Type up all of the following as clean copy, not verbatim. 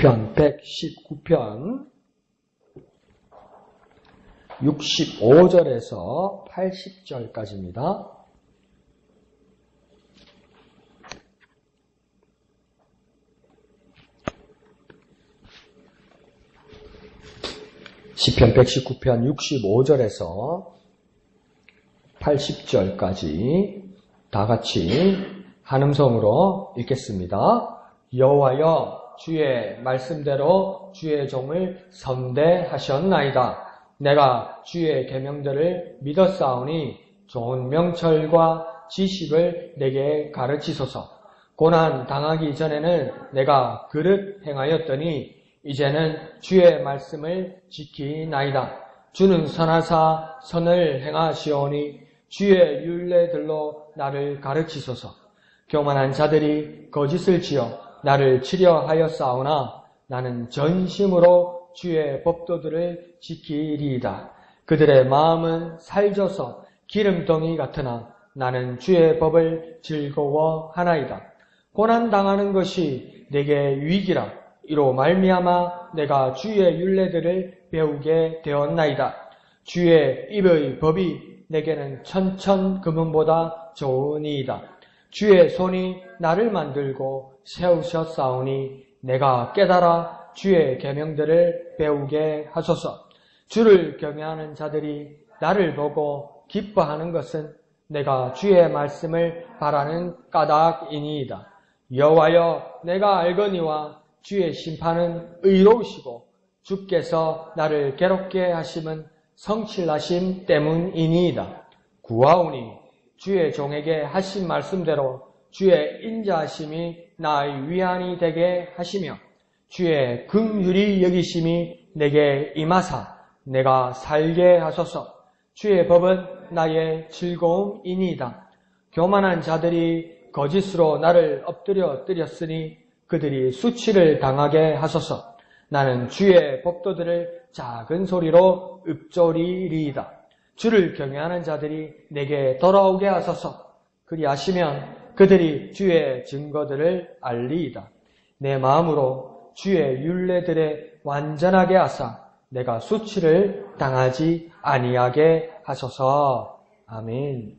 시편 119편 65절에서 80절까지입니다. 시편 119편 65절에서 80절까지 다 같이 한 음성으로 읽겠습니다. 여호와여, 주의 말씀대로 주의 종을 선대하셨나이다. 내가 주의 계명들을 믿었사오니 좋은 명철과 지식을 내게 가르치소서. 고난 당하기 전에는 내가 그릇 행하였더니 이제는 주의 말씀을 지키나이다. 주는 선하사 선을 행하시오니 주의 율례들로 나를 가르치소서. 교만한 자들이 거짓을 지어 나를 치려하였사오나 나는 전심으로 주의 법도들을 지키리이다. 그들의 마음은 살져서 기름덩이 같으나 나는 주의 법을 즐거워하나이다. 고난당하는 것이 내게 유익이라. 이로 말미암아 내가 주의 율례들을 배우게 되었나이다. 주의 입의 법이 내게는 천천 금은보다 좋으니이다. 주의 손이 나를 만들고 세우셨사오니 내가 깨달아 주의 계명들을 배우게 하소서. 주를 경외하는 자들이 나를 보고 기뻐하는 것은 내가 주의 말씀을 바라는 까닭이니이다. 여호와여, 내가 알거니와 주의 심판은 의로우시고 주께서 나를 괴롭게 하심은 성실하심 때문이니이다. 구하오니 주의 종에게 하신 말씀대로 주의 인자하심이 나의 위안이 되게 하시며 주의 긍휼히 여기심이 내게 임하사 내가 살게 하소서. 주의 법은 나의 즐거움이니이다. 교만한 자들이 거짓으로 나를 엎드렸으니 그들이 수치를 당하게 하소서. 나는 주의 법도들을 작은 소리로 읊조리리이다. 주를 경외하는 자들이 내게 돌아오게 하소서. 그리하시면 그들이 주의 증거들을 알리이다. 내 마음으로 주의 율례들에 완전하게 하사 내가 수치를 당하지 아니하게 하소서. 아멘.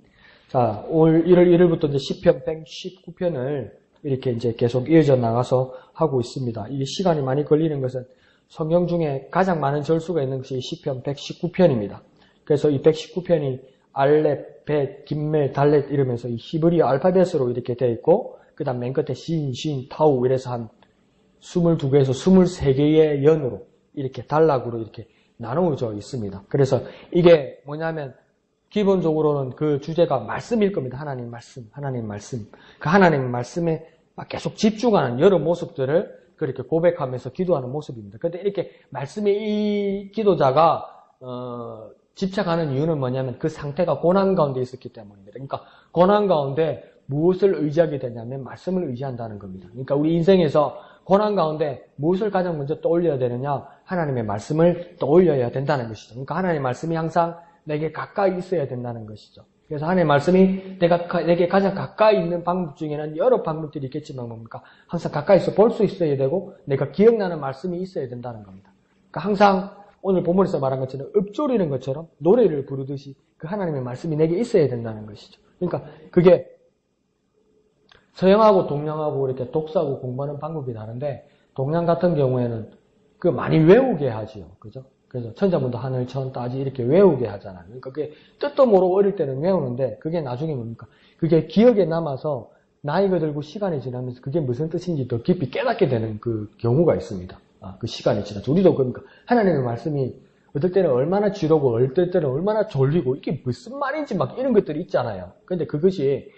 자, 올 1월 1일부터 이제 시편 119편을 이렇게 이제 계속 이어져 나가서 하고 있습니다. 이게 시간이 많이 걸리는 것은 성경 중에 가장 많은 절수가 있는 것이 시편 119편입니다. 그래서 이 119편이 알렙, 벳, 김멜, 달렛 이러면서 이 히브리어 알파벳으로 이렇게 되어 있고, 그 다음 맨 끝에 신, 신, 타우 이래서 한 22개에서 23개의 연으로 이렇게 단락으로 이렇게 나누어져 있습니다. 그래서 이게 뭐냐면 기본적으로는 그 주제가 말씀일 겁니다. 하나님 말씀, 하나님 말씀. 그 하나님 말씀에 계속 집중하는 여러 모습들을 그렇게 고백하면서 기도하는 모습입니다. 그런데 이렇게 말씀의 이 기도자가 집착하는 이유는 뭐냐면 그 상태가 고난 가운데 있었기 때문입니다. 그러니까 고난 가운데 무엇을 의지하게 되냐면 말씀을 의지한다는 겁니다. 그러니까 우리 인생에서 고난 가운데 무엇을 가장 먼저 떠올려야 되느냐? 하나님의 말씀을 떠올려야 된다는 것이죠. 그러니까 하나님의 말씀이 항상 내게 가까이 있어야 된다는 것이죠. 그래서 하나님의 말씀이 내게 가장 가까이 있는 방법 중에는 여러 방법들이 있겠지만 뭡니까? 항상 가까이서 볼 수 있어야 되고 내가 기억나는 말씀이 있어야 된다는 겁니다. 그러니까 항상 오늘 본문에서 말한 것처럼 읊조리는 것처럼 노래를 부르듯이 그 하나님의 말씀이 내게 있어야 된다는 것이죠. 그러니까 그게 서양하고 동양하고 이렇게 독서하고 공부하는 방법이 다른데 동양 같은 경우에는 그 많이 외우게 하지요. 그죠? 그래서 천자문도 하늘, 천, 따지 이렇게 외우게 하잖아요. 그러니까 그게 뜻도 모르고 어릴 때는 외우는데 그게 나중에 뭡니까? 그게 기억에 남아서 나이가 들고 시간이 지나면서 그게 무슨 뜻인지 더 깊이 깨닫게 되는 그 경우가 있습니다. 그 시간이 지나서. 우리도 그러니까 하나님의 말씀이 어떨 때는 얼마나 지루고 어떨 때는 얼마나 졸리고 이게 무슨 말인지 막 이런 것들이 있잖아요. 근데 그것이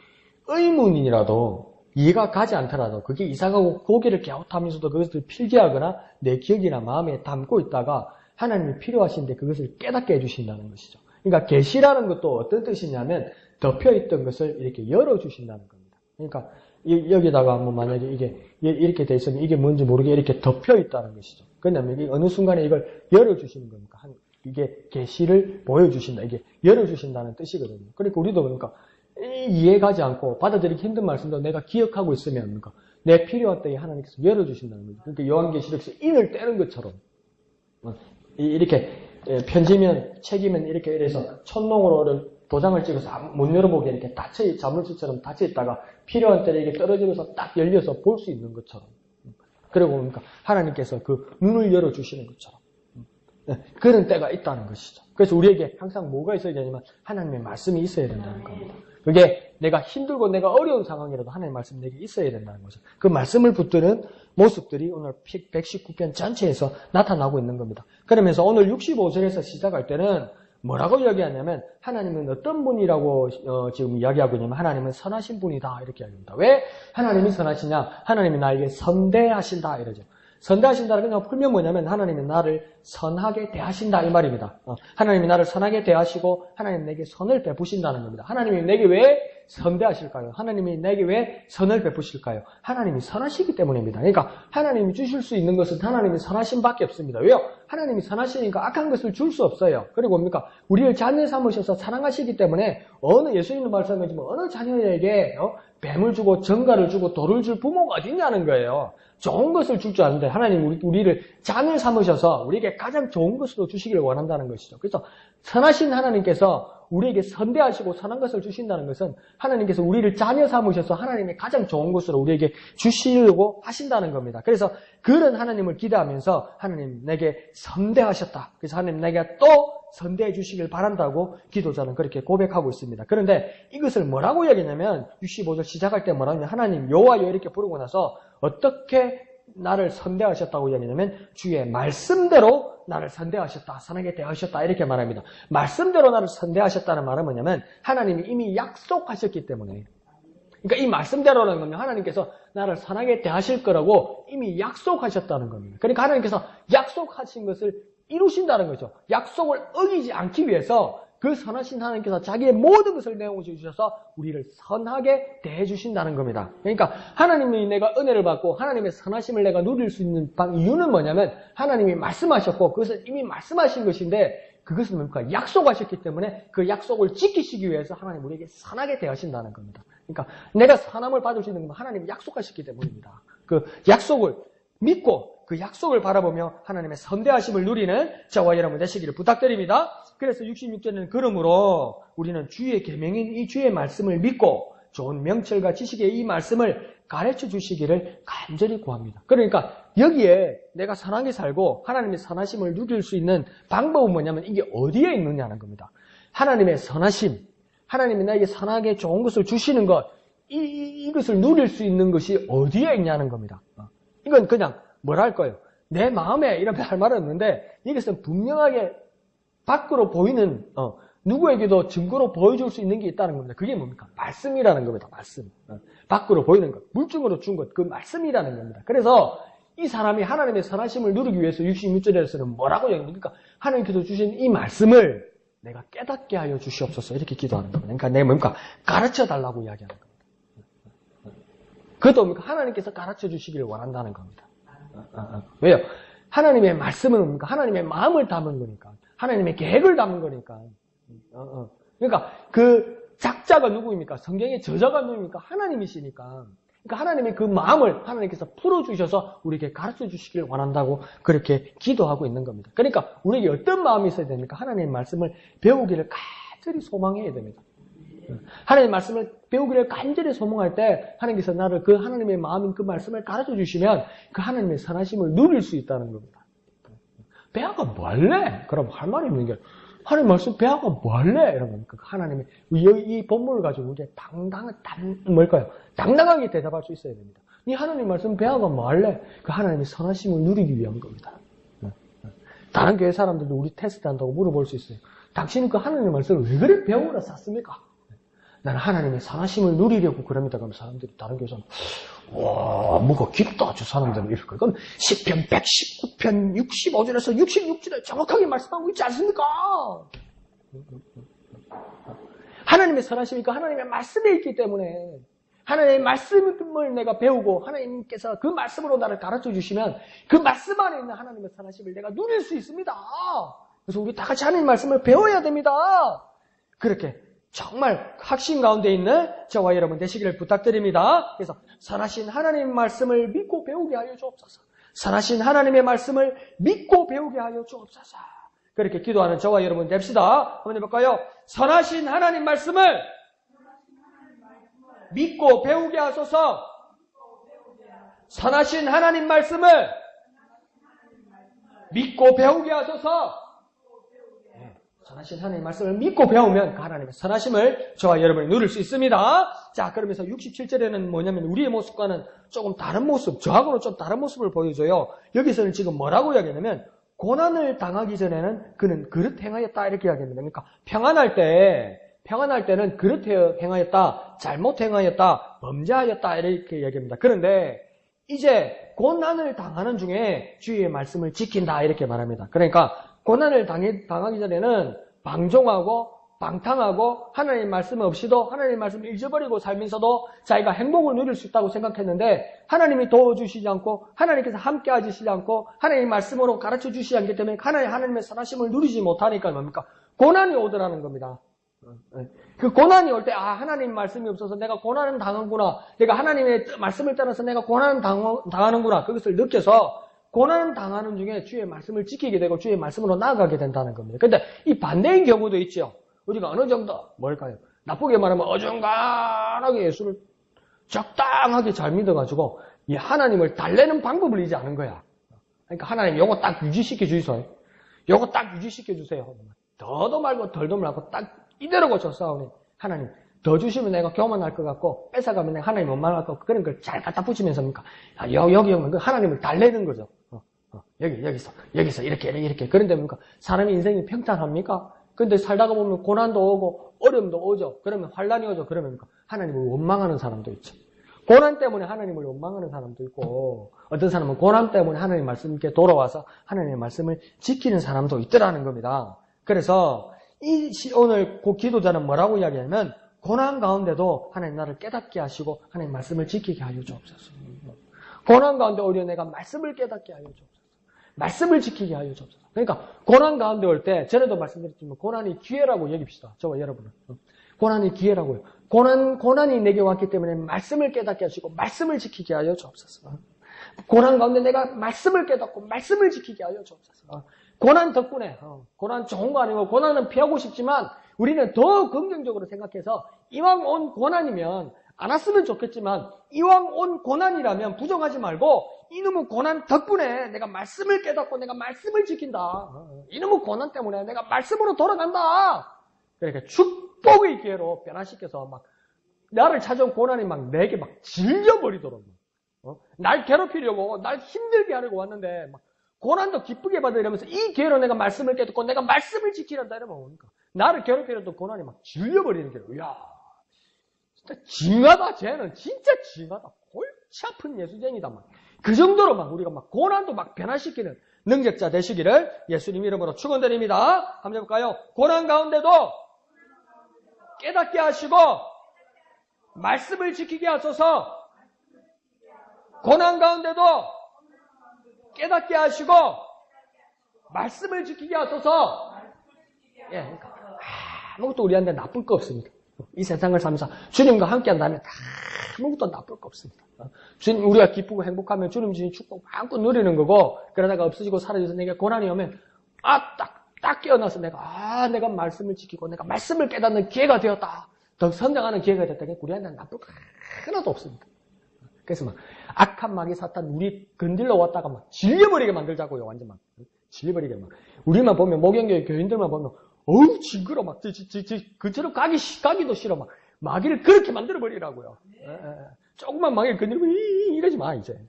의문이라도 이해가 가지 않더라도 그게 이상하고 고개를 갸웃하면서도 그것을 필기하거나 내 기억이나 마음에 담고 있다가 하나님이 필요하신데 그것을 깨닫게 해주신다는 것이죠. 그러니까 계시라는 것도 어떤 뜻이냐면 덮여있던 것을 이렇게 열어주신다는 겁니다. 그러니까 여기다가 한번 만약에 이게 이렇게 돼 있으면 이게 뭔지 모르게 이렇게 덮여있다는 것이죠. 그러면 어느 순간에 이걸 열어주시는 겁니까? 이게 계시를 보여주신다. 이게 열어주신다는 뜻이거든요. 그러니까 우리도 그러니까 이해가지 않고 받아들이기 힘든 말씀도 내가 기억하고 있으면 내 필요한 때에 하나님께서 열어주신다는 거죠. 그러니까 요한계시록에서 인을 떼는 것처럼 이렇게 편지면 책이면 이렇게 이래서 천농으로 도장을 찍어서 못 열어보게 이렇게 자물쇠처럼 닫혀 있다가 필요한 때에 이렇게 떨어지면서 딱 열려서 볼 수 있는 것처럼. 그리고 보니까 하나님께서 그 눈을 열어주시는 것처럼. 그런 때가 있다는 것이죠. 그래서 우리에게 항상 뭐가 있어야 되냐면 하나님의 말씀이 있어야 된다는 겁니다. 그게 내가 힘들고 내가 어려운 상황이라도 하나님의 말씀이 내게 있어야 된다는 거죠. 그 말씀을 붙드는 모습들이 오늘 119편 전체에서 나타나고 있는 겁니다. 그러면서 오늘 65절에서 시작할 때는 뭐라고 이야기하냐면 하나님은 어떤 분이라고 지금 이야기하고 있냐면 하나님은 선하신 분이다 이렇게 이야기합니다. 왜 하나님이 선하시냐? 하나님이 나에게 선대하신다 이러죠. 선대하신다는 건 풀면 뭐냐면 하나님이 나를 선하게 대하신다 이 말입니다. 하나님이 나를 선하게 대하시고 하나님이 내게 선을 베푸신다는 겁니다. 하나님이 내게 왜 선대하실까요? 하나님이 내게 왜 선을 베푸실까요? 하나님이 선하시기 때문입니다. 그러니까 하나님이 주실 수 있는 것은 하나님이 선하신 밖에 없습니다. 왜요? 하나님이 선하시니까 악한 것을 줄 수 없어요. 그리고 뭡니까? 우리를 자녀 삼으셔서 사랑하시기 때문에 예수님도 말씀하지만 어느 자녀에게 뱀을 주고 정갈을 주고 돌을 줄 부모가 어디 있냐는 거예요. 좋은 것을 줄 줄 아는데 하나님 우리를 자녀 삼으셔서 우리에게 가장 좋은 것으로 주시기를 원한다는 것이죠. 그래서 선하신 하나님께서 우리에게 선대하시고 선한 것을 주신다는 것은 하나님께서 우리를 자녀 삼으셔서 하나님의 가장 좋은 것으로 우리에게 주시려고 하신다는 겁니다. 그래서 그런 하나님을 기대하면서 하나님 내게 선대하셨다. 그래서 하나님 내게 또 선대해 주시길 바란다고 기도자는 그렇게 고백하고 있습니다. 그런데 이것을 뭐라고 이야기하냐면 65절 시작할 때 뭐라고 하냐면 하나님 여호와여 이렇게 부르고 나서 어떻게 나를 선대하셨다고 이야기하냐면 주의 말씀대로 나를 선대하셨다. 선하게 대하셨다. 이렇게 말합니다. 말씀대로 나를 선대하셨다는 말은 뭐냐면 하나님이 이미 약속하셨기 때문에 그러니까 이 말씀대로라는 거면 하나님께서 나를 선하게 대하실 거라고 이미 약속하셨다는 겁니다. 그러니까 하나님께서 약속하신 것을 이루신다는 거죠. 약속을 어기지 않기 위해서 그 선하신 하나님께서 자기의 모든 것을 내어 주셔서 우리를 선하게 대해 주신다는 겁니다. 그러니까 하나님이 내가 은혜를 받고 하나님의 선하심을 내가 누릴 수 있는 이유는 뭐냐면 하나님이 말씀하셨고 그것은 이미 말씀하신 것인데 그것은 뭡니까? 약속하셨기 때문에 그 약속을 지키시기 위해서 하나님 우리에게 선하게 대하신다는 겁니다. 그러니까 내가 선함을 받을 수 있는 건 하나님이 약속하셨기 때문입니다. 그 약속을 믿고 그 약속을 바라보며 하나님의 선대하심을 누리는 저와 여러분 되시기를 부탁드립니다. 그래서 66절에는 그러므로 우리는 주의 계명인 이 주의 말씀을 믿고 좋은 명철과 지식의 이 말씀을 가르쳐 주시기를 간절히 구합니다. 그러니까 여기에 내가 선하게 살고 하나님의 선하심을 누릴 수 있는 방법은 뭐냐면 이게 어디에 있느냐는 겁니다. 하나님의 선하심, 하나님이 나에게 선하게 좋은 것을 주시는 것, 이것을 누릴 수 있는 것이 어디에 있냐는 겁니다. 이건 그냥 뭐랄까요? 내 마음에 이런 할 말은 없는데 이것은 분명하게 밖으로 보이는 누구에게도 증거로 보여줄 수 있는 게 있다는 겁니다. 그게 뭡니까? 말씀이라는 겁니다. 말씀. 밖으로 보이는 것, 물증으로 준 것, 그 말씀이라는 겁니다. 그래서 이 사람이 하나님의 선하심을 누리기 위해서 66절에서는 뭐라고 얘기합니까? 하나님께서 주신 이 말씀을 내가 깨닫게 하여 주시옵소서 이렇게 기도하는 겁니다. 그러니까 내가 뭡니까? 가르쳐 달라고 이야기하는 겁니다. 그것도 뭡니까? 하나님께서 가르쳐 주시기를 원한다는 겁니다. 왜요? 하나님의 말씀은 뭡니까? 하나님의 마음을 담은 거니까. 하나님의 계획을 담은 거니까. 그러니까 그 작자가 누구입니까? 성경의 저자가 누구입니까? 하나님이시니까. 그러니까 하나님의 그 마음을 하나님께서 풀어주셔서 우리에게 가르쳐 주시길 원한다고 그렇게 기도하고 있는 겁니다. 그러니까 우리에게 어떤 마음이 있어야 됩니까? 하나님의 말씀을 배우기를 간절히 소망해야 됩니다. 하나님의 말씀을 배우기를 간절히 소망할 때 하나님께서 나를 그 하나님의 마음인 그 말씀을 가르쳐 주시면 그 하나님의 선하심을 누릴 수 있다는 겁니다. 배아가 뭐 할래? 그럼 할 말이 있는 게 하나님 말씀 배아가 뭐 할래? 이런 겁니까? 하나님의 이 본문을 가지고 우리가 당당하게 대답할 수 있어야 됩니다. 이 하나님 말씀 배아가 뭐 할래? 그 하나님의 선하심을 누리기 위한 겁니다. 다른 교회 사람들도 우리 테스트한다고 물어볼 수 있어요. 당신은 그 하나님 말씀을 왜 그래 배우라 쌌습니까? 나는 하나님의 선하심을 누리려고 그럽니다. 그럼 사람들이 다른 교회 사람 와 뭐가 깊다 저 사람들은 이럴 거예요. 그럼 10편 119편 65절에서 66절에 정확하게 말씀하고 있지 않습니까? 하나님의 선하심이니까 하나님의 말씀에 있기 때문에 하나님의 말씀을 내가 배우고 하나님께서 그 말씀으로 나를 가르쳐 주시면 그 말씀 안에 있는 하나님의 선하심을 내가 누릴 수 있습니다. 그래서 우리 다 같이 하나님의 말씀을 배워야 됩니다. 그렇게 정말 확신 가운데 있는 저와 여러분 되시기를 부탁드립니다. 그래서 선하신 하나님의 말씀을 믿고 배우게 하여 주옵소서. 선하신 하나님의 말씀을 믿고 배우게 하여 주옵소서. 그렇게 기도하는 저와 여러분 됩시다. 한번 해볼까요? 선하신 하나님 말씀을 믿고 배우게 하소서. 선하신 하나님 말씀을 믿고 배우게 하소서. 선하신 하나님 말씀을 믿고 배우면 그 하나님의 선하심을 저와 여러분이 누릴 수 있습니다. 자, 그러면서 67절에는 뭐냐면 우리의 모습과는 조금 다른 모습, 저하고는 좀 다른 모습을 보여줘요. 여기서는 지금 뭐라고 이야기하냐면 고난을 당하기 전에는 그는 그릇 행하였다 이렇게 이야기합니다. 그러니까 평안할 때는 그릇 행하였다, 잘못 행하였다, 범죄하였다 이렇게 이야기합니다. 그런데 이제 고난을 당하는 중에 주의 말씀을 지킨다 이렇게 말합니다. 그러니까 고난을 당하기 전에는 방종하고 방탕하고 하나님 말씀 없이도 하나님 말씀을 잊어버리고 살면서도 자기가 행복을 누릴 수 있다고 생각했는데 하나님이 도와주시지 않고 하나님께서 함께 하시지 않고 하나님 말씀으로 가르쳐 주시지 않기 때문에 하나님의 선하심을 누리지 못하니까 뭡니까? 고난이 오더라는 겁니다. 그 고난이 올 때 하나님 말씀이 없어서 내가 고난을 당하는구나. 내가 하나님의 말씀을 따라서 내가 고난을 당하는구나. 그것을 느껴서 고난 당하는 중에 주의 말씀을 지키게 되고 주의 말씀으로 나아가게 된다는 겁니다. 근데 이 반대인 경우도 있죠. 우리가 어느 정도 뭘까요? 나쁘게 말하면 어중간하게 예수를 적당하게 잘 믿어가지고 이 하나님을 달래는 방법을 이제 아는 거야. 그러니까 하나님 요거 딱 유지시켜 주세요. 요거 딱 유지시켜 주세요. 더도 말고 덜도 말고 딱 이대로 고쳐 싸우니 하나님 더 주시면 내가 교만할 것 같고 뺏어가면 내가 하나님 원망할 것 같고 그런 걸 잘 갖다 붙이면서 여기 오면 하나님을 달래는 거죠. 여기서 이렇게 그런데 뭡니까? 사람의 인생이 평탄합니까? 근데 살다가 보면 고난도 오고 어려움도 오죠. 그러면 환란이 오죠. 그러면 뭡니까? 하나님을 원망하는 사람도 있죠. 고난 때문에 하나님을 원망하는 사람도 있고 어떤 사람은 고난 때문에 하나님 말씀께 돌아와서 하나님의 말씀을 지키는 사람도 있더라는 겁니다. 그래서 오늘 그 기도자는 뭐라고 이야기하냐면 고난 가운데도 하나님 나를 깨닫게 하시고 하나님 말씀을 지키게 하여 주옵소서. 고난 가운데 오히려 내가 말씀을 깨닫게 하여 주옵소서. 말씀을 지키게 하여 주옵소서. 그러니까 고난 가운데 올 때 전에도 말씀드렸지만 고난이 기회라고 여깁시다. 저와 여러분은. 고난이 기회라고요. 고난이 내게 왔기 때문에 말씀을 깨닫게 하시고 말씀을 지키게 하여 주옵소서. 고난 가운데 내가 말씀을 깨닫고 말씀을 지키게 하여 주옵소서. 고난 덕분에 고난 좋은 거 아니고 고난은 피하고 싶지만 우리는 더 긍정적으로 생각해서 이왕 온 고난이면 안 왔으면 좋겠지만 이왕 온 고난이라면 부정하지 말고 이놈의 고난 덕분에 내가 말씀을 깨닫고 내가 말씀을 지킨다. 이놈의 고난 때문에 내가 말씀으로 돌아간다. 그러니까 축복의 기회로 변화시켜서 막 나를 찾아온 고난이 막 내게 막 질려버리도록 날 괴롭히려고 날 힘들게 하려고 왔는데 막 고난도 기쁘게 받으려면서 이 기회로 내가 말씀을 깨닫고 내가 말씀을 지키란다 이러면 뭡니까? 나를 괴롭히려던 고난이 막 질려버리는 게 이야 진짜 징하다 쟤는 진짜 징하다 골치 아픈 예수쟁이다 막 그 정도로 막 우리가 막 고난도 막 변화시키는 능력자 되시기를 예수님 이름으로 축원드립니다. 한번 해볼까요? 고난 가운데도 깨닫게 하시고 말씀을 지키게 하소서. 고난 가운데도 깨닫게 하시고 말씀을 지키게 하소서. 예, 그러니까 아무것도 우리한테 나쁠 거 없습니다. 이 세상을 살면서 주님과 함께 한다면 아무것도 나쁠 거 없습니다. 주님, 우리가 기쁘고 행복하면 주님 주신 축복 마음껏 누리는 거고, 그러다가 없어지고 사라져서 내게 고난이 오면, 딱 깨어나서 내가 말씀을 지키고, 내가 말씀을 깨닫는 기회가 되었다. 더 성장하는 기회가 됐다. 우리한테는 나쁠 거 하나도 없습니다. 그래서 막, 악한 마귀 사탄 우리 건들러 왔다가 막 질려버리게 만들자고요. 완전 막. 질려버리게 막. 우리만 보면, 목양교회 교인들만 보면, 어우, 징그러. 막, 그처럼 가기도 싫어. 막, 마귀를 그렇게 만들어버리라고요. 조금만 마귀를 건드리고, 이러지 마, 이제.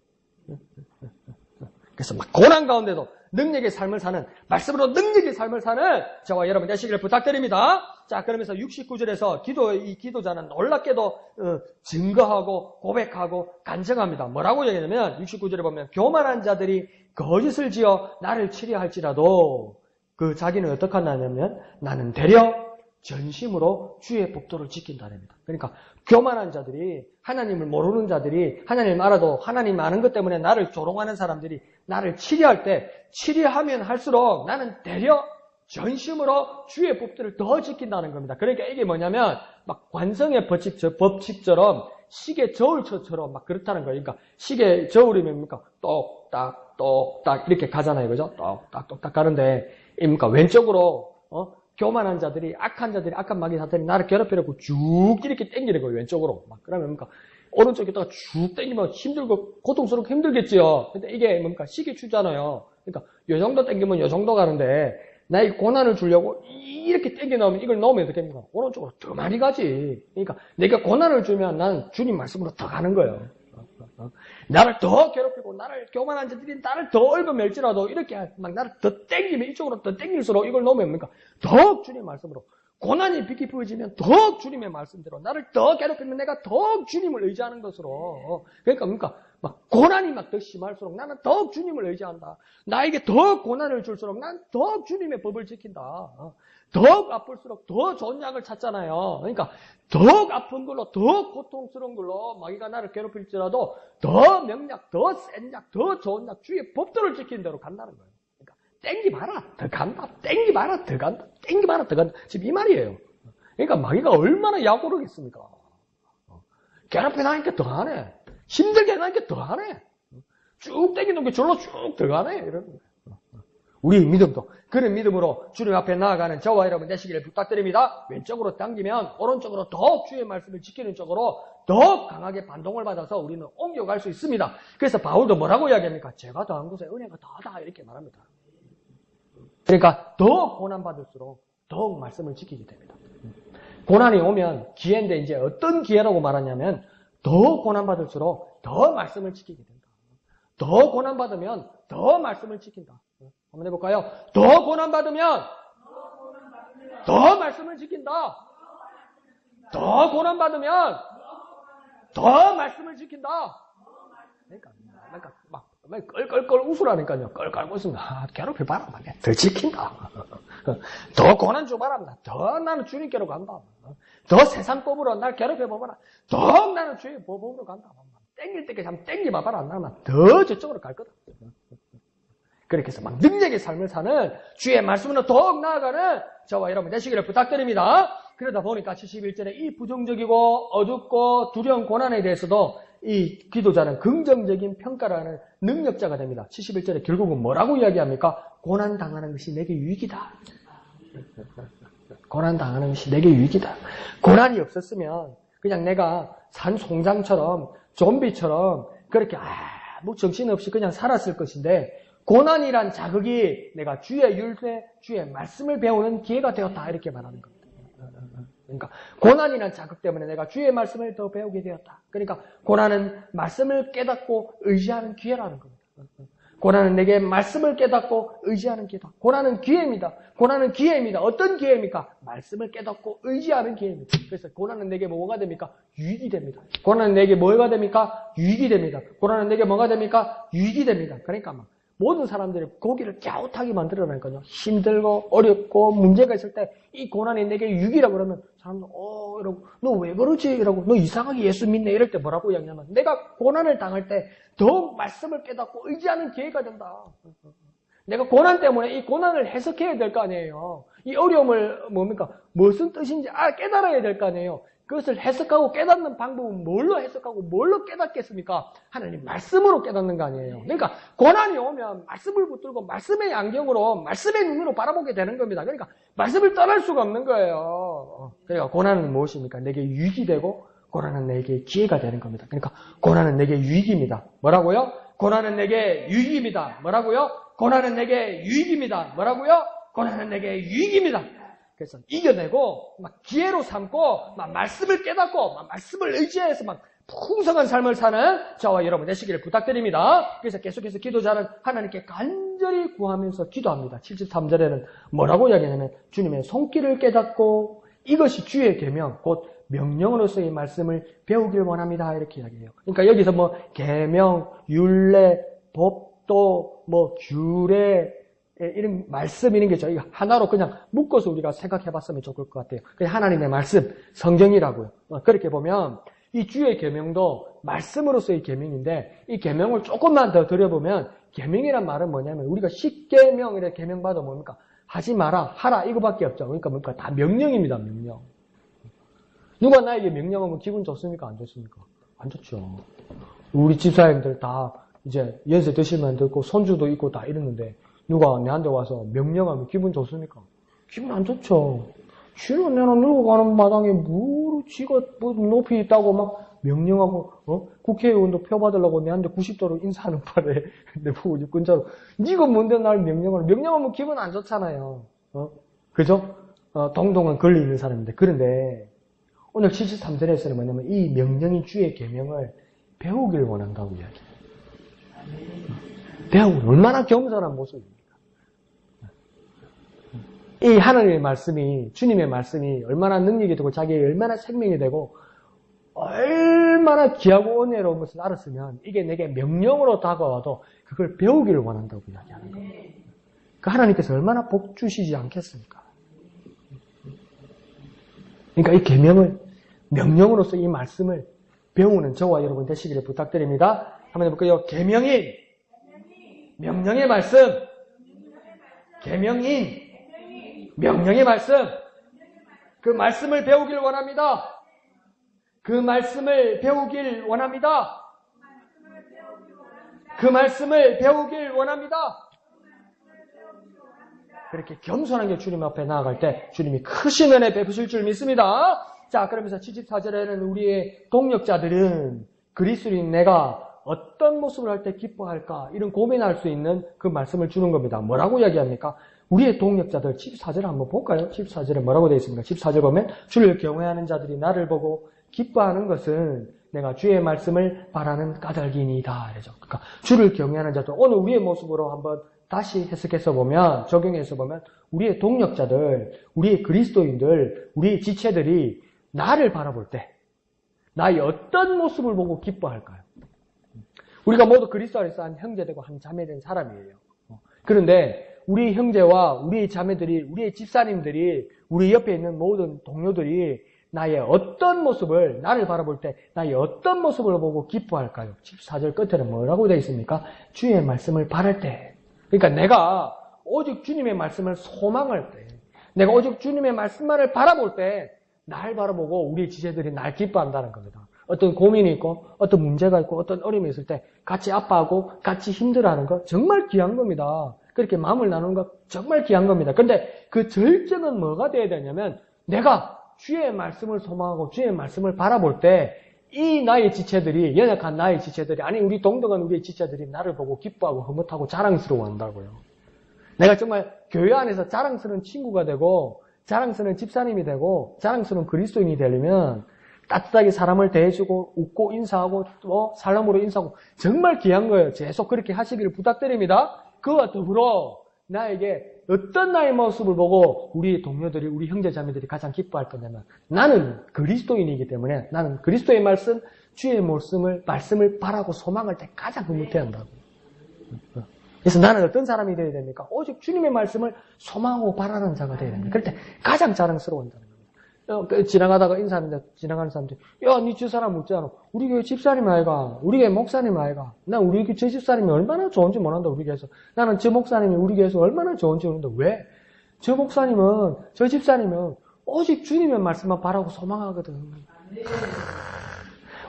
그래서 막 고난 가운데도 능력의 삶을 사는, 말씀으로 능력의 삶을 사는 저와 여러분 되시기를 부탁드립니다. 자, 그러면서 69절에서 이 기도자는 놀랍게도 증거하고 고백하고 간증합니다. 뭐라고 얘기하냐면 69절에 보면 교만한 자들이 거짓을 지어 나를 치려 할지라도 그 자기는 어떻게 하냐면 나는 되려 전심으로 주의 법도를 지킨다랍니다. 그러니까 교만한 자들이 하나님을 모르는 자들이 하나님을 알아도 하나님 아는 것 때문에 나를 조롱하는 사람들이 나를 치려할 때 치려하면 할수록 나는 되려 전심으로 주의 법들을 더 지킨다는 겁니다. 그러니까 이게 뭐냐면 막 관성의 법칙처럼 시계 저울처럼 막 그렇다는 거예요. 그러니까 시계 저울이면 뭡니까? 똑딱 똑딱 이렇게 가잖아요. 그죠? 똑딱 똑딱 가는데 뭡니까? 왼쪽으로 교만한 자들이 악한 마귀 사탄이 나를 괴롭히려고 쭉 이렇게 당기는 거예요. 왼쪽으로. 막 그러면 뭡니까? 오른쪽에다가 쭉 당기면 힘들고 고통스럽고 힘들겠지요. 근데 이게 뭡니까? 시계 추잖아요. 그러니까 요 정도 당기면 요 정도 가는데 나에게 고난을 주려고 이렇게 당겨 넣으면 이걸 넣으면 어떻게 됩니까? 오른쪽으로 더 많이 가지. 그러니까 내가 고난을 주면 난 주님 말씀으로 더 가는 거예요. 나를 더 괴롭히고 나를 교만한 자들이 나를 더 얽어맬지라도 이렇게 막 나를 더 당기면 이쪽으로 더 당길수록 이걸 넣으면 뭡니까? 더욱 주님 말씀으로 고난이 비깊어지면 더욱 주님의 말씀대로 나를 더 괴롭히면 내가 더욱 주님을 의지하는 것으로 그러니까 뭡니까? 막 고난이 막 더 심할수록 나는 더욱 주님을 의지한다. 나에게 더욱 고난을 줄수록 난 더욱 주님의 법을 지킨다. 더욱 아플수록 더 좋은 약을 찾잖아요. 그러니까 더욱 아픈 걸로 더 고통스러운 걸로 마귀가 나를 괴롭힐지라도 더 명약, 더 센 약, 더 좋은 약 주의 법도를 지키는 대로 간다는 거예요. 그러니까 땡기 봐라 더 간다. 땡기 봐라 더 간다. 땡기 봐라 더 간다. 지금 이 말이에요. 그러니까 마귀가 얼마나 약오르겠습니까? 괴롭게 나니까 더 하네. 힘들게 나니까 더 하네. 쭉 땡기는 게 절로 쭉 들어가네. 이러는 거예요. 우리 믿음도 그런 믿음으로 주님 앞에 나아가는 저와 여러분 되시기를 부탁드립니다. 왼쪽으로 당기면 오른쪽으로 더욱 주의 말씀을 지키는 쪽으로 더욱 강하게 반동을 받아서 우리는 옮겨갈 수 있습니다. 그래서 바울도 뭐라고 이야기합니까? 제가 더한 곳에 은혜가 더하다 이렇게 말합니다. 그러니까 더 고난받을수록 더욱 말씀을 지키게 됩니다. 고난이 오면 기회인데 이제 어떤 기회라고 말하냐면 더 고난받을수록 더 말씀을 지키게 된다. 더 고난받으면 더 말씀을 지킨다. 한번 해볼까요? 더 고난받으면 더 말씀을 지킨다. 더 고난받으면 더 말씀을 지킨다. 그러니까 막 껄껄껄 웃으라니까요. 껄껄 웃으면 괴롭혀봐라. 더 지킨다. 더 고난 줘봐라. 더 나는 주님께로 간다. 더 세상법으로 날 괴롭혀봐라. 더 나는 주의 법으로 간다. 땡길 때까지 한번 땡겨봐봐라. 나는 더 저쪽으로 갈 거다. 그렇게 해서 막 능력의 삶을 사는 주의 말씀으로 더욱 나아가는 저와 여러분 되시기를 부탁드립니다. 그러다 보니까 71절에 이 부정적이고 어둡고 두려운 고난에 대해서도 이 기도자는 긍정적인 평가를 하는 능력자가 됩니다. 71절에 결국은 뭐라고 이야기합니까? 고난당하는 것이 내게 유익이다. 고난당하는 것이 내게 유익이다. 고난이 없었으면 그냥 내가 산 송장처럼 좀비처럼 그렇게 아무 정신없이 그냥 살았을 것인데 고난이란 자극이 내가 주의 율례, 주의 말씀을 배우는 기회가 되었다. 이렇게 말하는 겁니다. 그러니까 고난이란 자극 때문에 내가 주의 말씀을 더 배우게 되었다. 그러니까 고난은 말씀을 깨닫고 의지하는 기회라는 겁니다. 고난은 내게 말씀을 깨닫고 의지하는 기회다. 고난은 기회입니다. 고난은 기회입니다. 어떤 기회입니까? 말씀을 깨닫고 의지하는 기회입니다. 그래서 고난은 내게 뭐가 됩니까? 유익이 됩니다. 고난은 내게 뭐가 됩니까? 유익이 됩니다. 고난은 내게 뭐가 됩니까? 유익이 됩니다. 그러니까 막 모든 사람들이 고기를 갸웃하게 만들어내니까요. 힘들고 어렵고 문제가 있을 때 이 고난이 내게 유익이라고 그러면 사람들 이러고 너 왜 그러지? 이러고 너 이상하게 예수 믿네 이럴 때 뭐라고 이야기하면 내가 고난을 당할 때 더욱 말씀을 깨닫고 의지하는 기회가 된다. 내가 고난 때문에 이 고난을 해석해야 될 거 아니에요. 이 어려움을 무슨 뜻인지 깨달아야 될 거 아니에요. 그것을 해석하고 깨닫는 방법은 뭘로 해석하고 뭘로 깨닫겠습니까? 하나님 말씀으로 깨닫는 거 아니에요. 그러니까 고난이 오면 말씀을 붙들고 말씀의 안경으로 말씀의 눈으로 바라보게 되는 겁니다. 그러니까 말씀을 떠날 수가 없는 거예요. 그러니까 고난은 무엇입니까? 내게 유익이 되고 고난은 내게 기회가 되는 겁니다. 그러니까 고난은 내게 유익입니다. 뭐라고요? 고난은 내게 유익입니다. 뭐라고요? 고난은 내게 유익입니다. 뭐라고요? 고난은 내게 유익입니다. 그래서 이겨내고 막 기회로 삼고 막 말씀을 깨닫고 막 말씀을 의지해서 막 풍성한 삶을 사는 저와 여러분 되시기를 부탁드립니다. 그래서 계속해서 기도자는 하나님께 간절히 구하면서 기도합니다. 73절에는 뭐라고 이야기하냐면 주님의 손길을 깨닫고 이것이 주의 계명 곧 명령으로서의 말씀을 배우길 원합니다. 이렇게 이야기해요. 그러니까 여기서 뭐 계명, 율례, 법도, 뭐 규례 이런 말씀 이런 게 저희가 하나로 그냥 묶어서 우리가 생각해봤으면 좋을 것 같아요. 그냥 하나님의 말씀, 성경이라고요. 그렇게 보면 이 주의 계명도 말씀으로서의 계명인데 이 계명을 조금만 더 들여보면 계명이란 말은 뭐냐면 우리가 10계명이라 계명 받아 뭡니까? 하지 마라, 하라 이거밖에 없죠. 그러니까 뭡니까? 다 명령입니다. 명령. 누가 나에게 명령하면 기분 좋습니까? 안 좋습니까? 안 좋죠. 우리 집사님들 다 이제 연세 드시면 듣고 손주도 있고 다 이러는데 누가 내한테 와서 명령하면 기분 좋습니까? 기분 안 좋죠. 지는 내가 늙어가는 마당에 뭐 지가 뭐 높이 있다고 막 명령하고 국회의원도 표 받으려고 내한테 90도로 인사하는 바에 내 보고 육군자로 니가 뭔데 날 명령하면 기분 안 좋잖아요. 그죠? 동동은 권리 있는 사람인데 그런데 오늘 73절에서는 뭐냐면 이 명령인 주의 계명을 배우길 원한다고 이야기해요. 배우는 얼마나 겸손한 모습입니까? 이 하나님의 말씀이 주님의 말씀이 얼마나 능력이 되고 자기의 얼마나 생명이 되고 얼마나 귀하고 은혜로운 것을 알았으면 이게 내게 명령으로 다가와도 그걸 배우기를 원한다고 이야기하는 거예요. 그 하나님께서 얼마나 복 주시지 않겠습니까? 그러니까 이 계명을 명령으로서 이 말씀을 배우는 저와 여러분 되시기를 부탁드립니다. 한번 해볼까요? 계명인 명령의 말씀 계명인 명령의 말씀 그 말씀을 배우길 원합니다. 그 말씀을 배우길 원합니다. 그 말씀을 배우길 원합니다. 그렇게 겸손하게 주님 앞에 나아갈 때 주님이 크신 은혜 베푸실 줄 믿습니다. 자, 그러면서 74절에는 우리의 동역자들은 그리스도인 내가 어떤 모습을 할 때 기뻐할까 이런 고민할 수 있는 그 말씀을 주는 겁니다. 뭐라고 이야기합니까? 우리의 동역자들 14절 한번 볼까요? 14절에 뭐라고 되어 있습니까? 14절 보면 주를 경외하는 자들이 나를 보고 기뻐하는 것은 내가 주의 말씀을 바라는 까닭이니이다. 그러니까 주를 경외하는 자들 오늘 우리의 모습으로 한번 다시 해석해서 보면 적용해서 보면 우리의 동역자들, 우리의 그리스도인들, 우리의 지체들이 나를 바라볼 때 나의 어떤 모습을 보고 기뻐할까요? 우리가 모두 그리스도 안에서 한 형제되고 한 자매된 사람이에요. 그런데 우리 형제와 우리 자매들이, 우리의 집사님들이, 우리 옆에 있는 모든 동료들이 나의 어떤 모습을, 나를 바라볼 때 나의 어떤 모습을 보고 기뻐할까요? 14절 끝에는 뭐라고 되어 있습니까? 주의 말씀을 바랄 때. 그러니까 내가 오직 주님의 말씀을 소망할 때, 내가 오직 주님의 말씀만을 바라볼 때 날 바라보고 우리 지체들이 날 기뻐한다는 겁니다. 어떤 고민이 있고 어떤 문제가 있고 어떤 어려움이 있을 때 같이 아파하고 같이 힘들어하는 거 정말 귀한 겁니다. 그렇게 마음을 나누는 거 정말 귀한 겁니다. 그런데 그 절정은 뭐가 돼야 되냐면 내가 주의 말씀을 소망하고 주의 말씀을 바라볼 때 이 나의 지체들이 연약한 나의 지체들이 아니 우리 동등한 우리의 지체들이 나를 보고 기뻐하고 흐뭇하고 자랑스러워한다고요. 내가 정말 교회 안에서 자랑스러운 친구가 되고 자랑스러운 집사님이 되고 자랑스러운 그리스도인이 되려면 따뜻하게 사람을 대해주고 웃고 인사하고 또 사람으로 인사하고 정말 귀한 거예요. 계속 그렇게 하시기를 부탁드립니다. 그와 더불어 나에게 어떤 나의 모습을 보고 우리 동료들이 우리 형제자매들이 가장 기뻐할 거냐면 나는 그리스도인이기 때문에 나는 그리스도의 말씀 주의 말씀을 바라고 소망할 때 가장 흐뭇해 한다고. 그래서 나는 어떤 사람이 되어야 됩니까? 오직 주님의 말씀을 소망하고 바라는 자가 되어야 됩니다. 그럴 때 가장 자랑스러워한다는 겁니다. 지나가다가 인사하는데 지나가는 사람들이 야, 니 저 사람 묻잖아. 우리 교회 집사님 아이가, 우리 교회 목사님 아이가. 난 우리 교회 저 집사님이 얼마나 좋은지 모른다 우리 교회에서. 나는 저 목사님이 우리 교회에서 얼마나 좋은지 모른다. 왜? 저 목사님은 저 집사님은 오직 주님의 말씀만 바라고 소망하거든.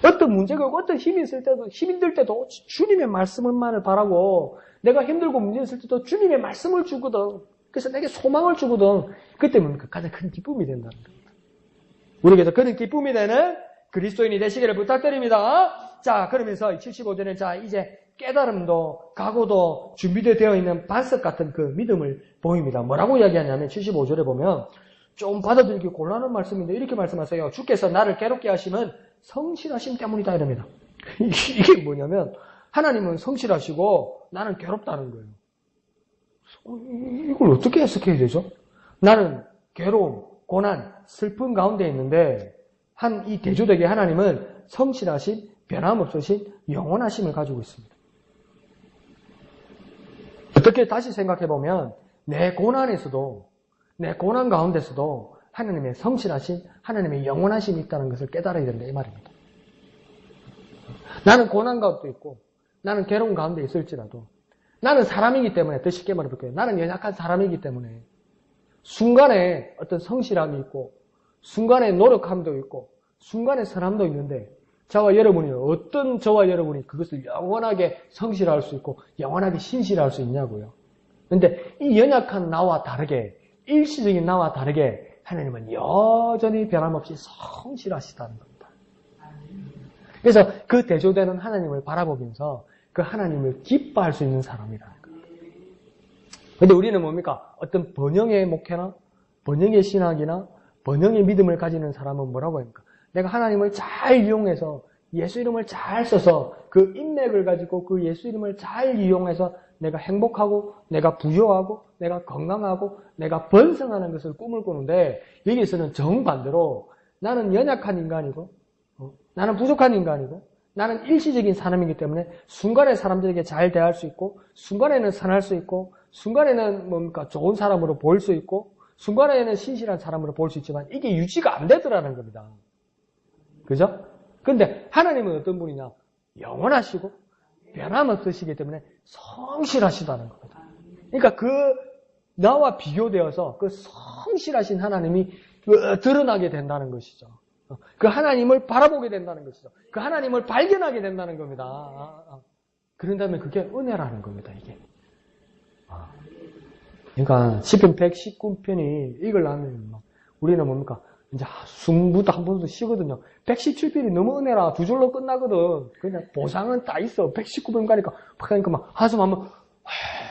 어떤 문제가 있고 어떤 힘이 있을 때도 힘들 때도 주님의 말씀만을 바라고 내가 힘들고 문제 있을 때도 주님의 말씀을 주거든. 그래서 내게 소망을 주거든. 그때는 가장 큰 기쁨이 된다는 겁니다. 우리에게서 그런 기쁨이 되는 그리스도인이 되시기를 부탁드립니다. 자, 그러면서 75절에 자 이제 깨달음도 각오도 준비되어 있는 반석 같은 그 믿음을 보입니다. 뭐라고 이야기하냐면 75절에 보면 좀 받아들이기 곤란한 말씀인데 이렇게 말씀하세요. 주께서 나를 괴롭게 하심은 성실하심 때문이다 이럽니다. 이게 뭐냐면 하나님은 성실하시고 나는 괴롭다는 거예요. 이걸 어떻게 해석해야 되죠? 나는 괴로움, 고난, 슬픔 가운데 있는데 한 이 대조되게 하나님은 성실하신, 변함없으신 영원하심을 가지고 있습니다. 어떻게 다시 생각해보면 내 고난에서도 내 고난 가운데서도 하나님의 성실하신, 하나님의 영원하심이 있다는 것을 깨달아야 된다 이 말입니다. 나는 고난 가운데 있고 나는 괴로운 가운데 있을지라도 나는 사람이기 때문에 더 쉽게 말해볼게요. 나는 연약한 사람이기 때문에 순간에 어떤 성실함이 있고 순간에 노력함도 있고 순간에 선함도 있는데 저와 여러분이 어떤 저와 여러분이 그것을 영원하게 성실할 수 있고 영원하게 신실할 수 있냐고요. 그런데 이 연약한 나와 다르게 일시적인 나와 다르게 하나님은 여전히 변함없이 성실하시다는 겁니다. 그래서 그 대조되는 하나님을 바라보면서 그 하나님을 기뻐할 수 있는 사람이라는 거예요. 그런데 우리는 뭡니까? 어떤 번영의 목회나 번영의 신학이나 번영의 믿음을 가지는 사람은 뭐라고 합니까? 내가 하나님을 잘 이용해서 예수 이름을 잘 써서 그 인맥을 가지고 그 예수 이름을 잘 이용해서 내가 행복하고 내가 부유하고 내가 건강하고 내가 번성하는 것을 꿈을 꾸는데 여기서는 정반대로 나는 연약한 인간이고 나는 부족한 인간이고 나는 일시적인 사람이기 때문에 순간에 사람들에게 잘 대할 수 있고 순간에는 선할 수 있고 순간에는 뭡니까 좋은 사람으로 보일 수 있고 순간에는 신실한 사람으로 볼 수 있지만 이게 유지가 안 되더라는 겁니다. 그죠? 근데 하나님은 어떤 분이냐? 영원하시고 변함없으시기 때문에 성실하시다는 겁니다. 그러니까 그 나와 비교되어서 그 성실하신 하나님이 드러나게 된다는 것이죠. 그 하나님을 바라보게 된다는 것이죠. 그 하나님을 발견하게 된다는 겁니다. 그런다면 그게 은혜라는 겁니다, 이게. 그러니까 시편 119편이 읽으려면 우리는 뭡니까? 이제 숨부터 한 번도 쉬거든요. 117편이 너무 은혜라 두 줄로 끝나거든. 그냥 보상은 다 있어. 119편 가니까 막 한숨 한번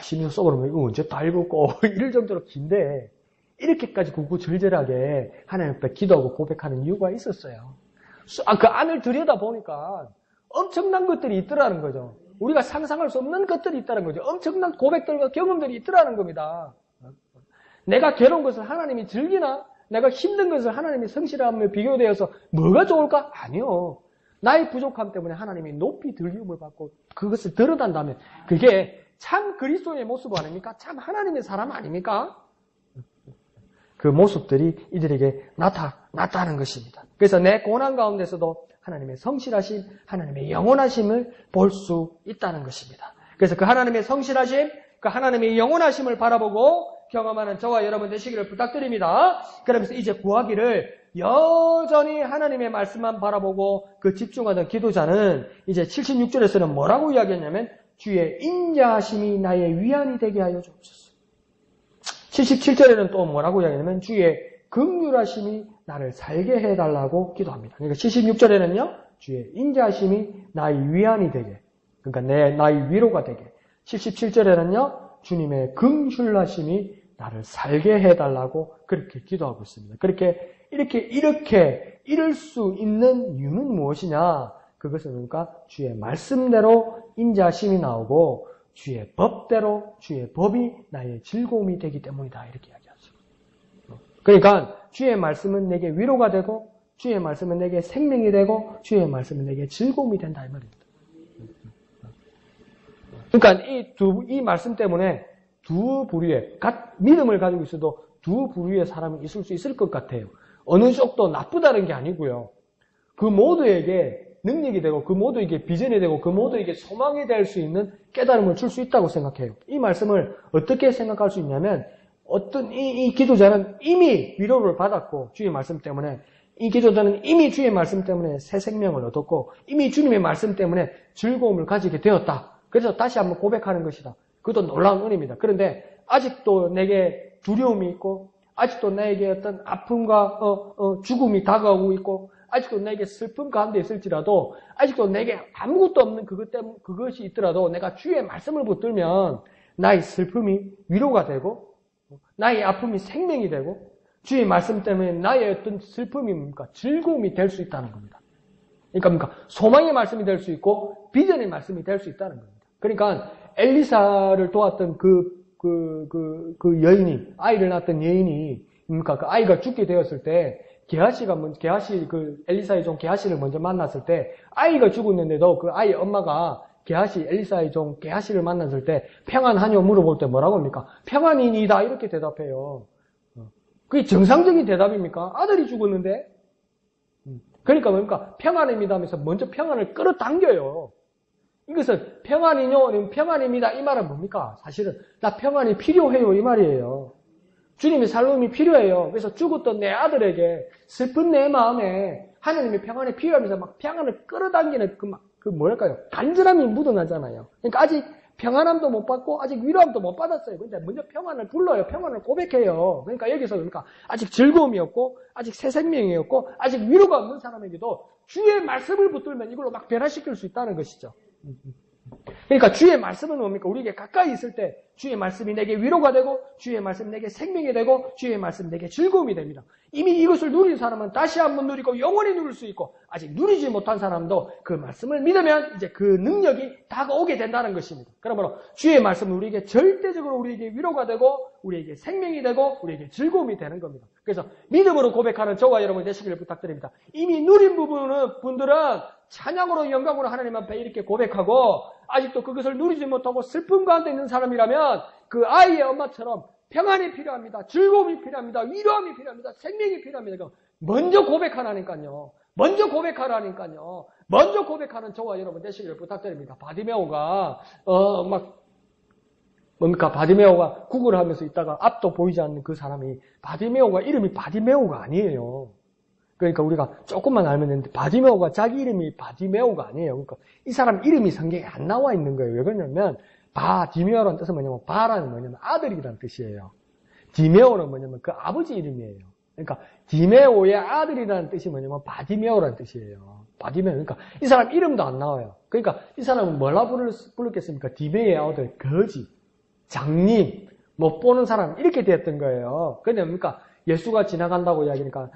심지어 써버리면 이거 언제 다 읽었고 이럴 정도로 긴데 이렇게까지 구구절절하게 하나님 앞에 기도하고 고백하는 이유가 있었어요. 그 안을 들여다보니까 엄청난 것들이 있더라는 거죠. 우리가 상상할 수 없는 것들이 있다는 거죠. 엄청난 고백들과 경험들이 있더라는 겁니다. 내가 괴로운 것을 하나님이 즐기나? 내가 힘든 것을 하나님이 성실함에 비교되어서 뭐가 좋을까? 아니요. 나의 부족함 때문에 하나님이 높이 들림을 받고 그것을 드러난다면 그게 참 그리스도의 모습 아닙니까? 참 하나님의 사람 아닙니까? 그 모습들이 이들에게 나타나는 것입니다. 그래서 내 고난 가운데서도 하나님의 성실하심, 하나님의 영원하심을 볼 수 있다는 것입니다. 그래서 그 하나님의 성실하심, 그 하나님의 영원하심을 바라보고 경험하는 저와 여러분 되시기를 부탁드립니다. 그러면서 이제 구하기를 여전히 하나님의 말씀만 바라보고 그 집중하던 기도자는 이제 76절에서는 뭐라고 이야기했냐면 주의 인자하심이 나의 위안이 되게 하여 주옵소서. 77절에는 또 뭐라고 이야기하냐면 주의 긍휼하심이 나를 살게 해달라고 기도합니다. 그러니까 76절에는요 주의 인자하심이 나의 위안이 되게, 그러니까 나의 위로가 되게. 77절에는요 주님의 긍휼하심이 나를 살게 해달라고 그렇게 기도하고 있습니다. 이렇게 이룰 수 있는 이유는 무엇이냐? 그것은 그러니까 주의 말씀대로 인자하심이 나오고 주의 법대로 주의 법이 나의 즐거움이 되기 때문이다. 이렇게 이야기하죠. 그러니까 주의 말씀은 내게 위로가 되고 주의 말씀은 내게 생명이 되고 주의 말씀은 내게 즐거움이 된다 이 말입니다. 그러니까 이 말씀 때문에 두 부류의 믿음을 가지고 있어도 두 부류의 사람이 있을 수 있을 것 같아요. 어느 쪽도 나쁘다는 게 아니고요. 그 모두에게 능력이 되고 그 모두에게 비전이 되고 그 모두에게 소망이 될 수 있는 깨달음을 줄 수 있다고 생각해요. 이 말씀을 어떻게 생각할 수 있냐면 어떤 이 기도자는 이미 위로를 받았고 주의 말씀 때문에 이 기도자는 이미 주의 말씀 때문에 새 생명을 얻었고 이미 주님의 말씀 때문에 즐거움을 가지게 되었다. 그래서 다시 한번 고백하는 것이다. 그것도 놀라운 은혜입니다. 그런데 아직도 내게 두려움이 있고 아직도 나에게 어떤 아픔과 죽음이 다가오고 있고 아직도 내게 슬픔 가운데 있을지라도 아직도 내게 아무것도 없는 그것이 있더라도 내가 주의 말씀을 붙들면 나의 슬픔이 위로가 되고 나의 아픔이 생명이 되고 주의 말씀 때문에 나의 어떤 슬픔이 뭡니까? 즐거움이 될 수 있다는 겁니다. 그러니까 소망의 말씀이 될 수 있고 비전의 말씀이 될 수 있다는 겁니다. 그러니까 엘리사를 도왔던 그 여인이, 아이를 낳았던 여인이, 그러니까 그 아이가 죽게 되었을 때, 엘리사의 종 게하시를 먼저 만났을 때, 아이가 죽었는데도 그 아이의 엄마가 엘리사의 종 게하시를 만났을 때, 평안하뇨 물어볼 때 뭐라고 합니까? 평안이니다. 이렇게 대답해요. 그게 정상적인 대답입니까? 아들이 죽었는데? 그러니까 뭡니까? 평안입니다 하면서 먼저 평안을 끌어당겨요. 이것을 평안이뇨? 아니면 평안입니다. 이 말은 뭡니까? 사실은 나 평안이 필요해요. 이 말이에요. 주님의 살림이 필요해요. 그래서 죽었던 내 아들에게 슬픈 내 마음에 하나님의 평안이 필요하면서 막 평안을 끌어당기는 그 뭐랄까요? 간절함이 묻어나잖아요. 그러니까 아직 평안함도 못 받고 아직 위로함도 못 받았어요. 근데 먼저 평안을 불러요. 평안을 고백해요. 그러니까 여기서 그러니까 아직 즐거움이 없고 아직 새 생명이 없고 아직 위로가 없는 사람에게도 주의 말씀을 붙들면 이걸로 막 변화시킬 수 있다는 것이죠. 그러니까 주의 말씀은 뭡니까? 우리에게 가까이 있을 때 주의 말씀이 내게 위로가 되고 주의 말씀이 내게 생명이 되고 주의 말씀이 내게 즐거움이 됩니다. 이미 이것을 누린 사람은 다시 한번 누리고 영원히 누릴 수 있고 아직 누리지 못한 사람도 그 말씀을 믿으면 이제 그 능력이 다가오게 된다는 것입니다. 그러므로 주의 말씀은 우리에게 절대적으로 우리에게 위로가 되고 우리에게 생명이 되고 우리에게 즐거움이 되는 겁니다. 그래서 믿음으로 고백하는 저와 여러분 되시기를 부탁드립니다. 이미 누린 분들은 찬양으로 영광으로 하나님 앞에 이렇게 고백하고 아직도 그것을 누리지 못하고 슬픔 가운데 있는 사람이라면 그 아이의 엄마처럼 평안이 필요합니다. 즐거움이 필요합니다. 위로함이 필요합니다. 생명이 필요합니다. 먼저 고백하라니까요. 먼저 고백하라니까요. 먼저 고백하는 저와 여러분 되시기를 부탁드립니다. 바디메오가 바디메오가 구걸을 하면서 있다가 앞도 보이지 않는 그 사람이 바디메오가 이름이 바디메오가 아니에요. 그러니까 우리가 조금만 알면 되는데 바디메오가 자기 이름이 바디메오가 아니에요. 그러니까 이 사람 이름이 성경에 안 나와 있는 거예요. 왜 그러냐면 바디메오라는 뜻은 뭐냐면 바라는 뭐냐면 아들이라는 뜻이에요. 디메오는 뭐냐면 그 아버지 이름이에요. 그러니까 디메오의 아들이라는 뜻이 뭐냐면 바디메오라는 뜻이에요. 바디메오. 그러니까 이 사람 이름도 안 나와요. 그러니까 이 사람은 뭐라 부르겠습니까? 디메오의 아들, 거지, 장님, 못 보는 사람 이렇게 됐던 거예요. 그런데 뭡니까? 예수가 지나간다고 이야기하니까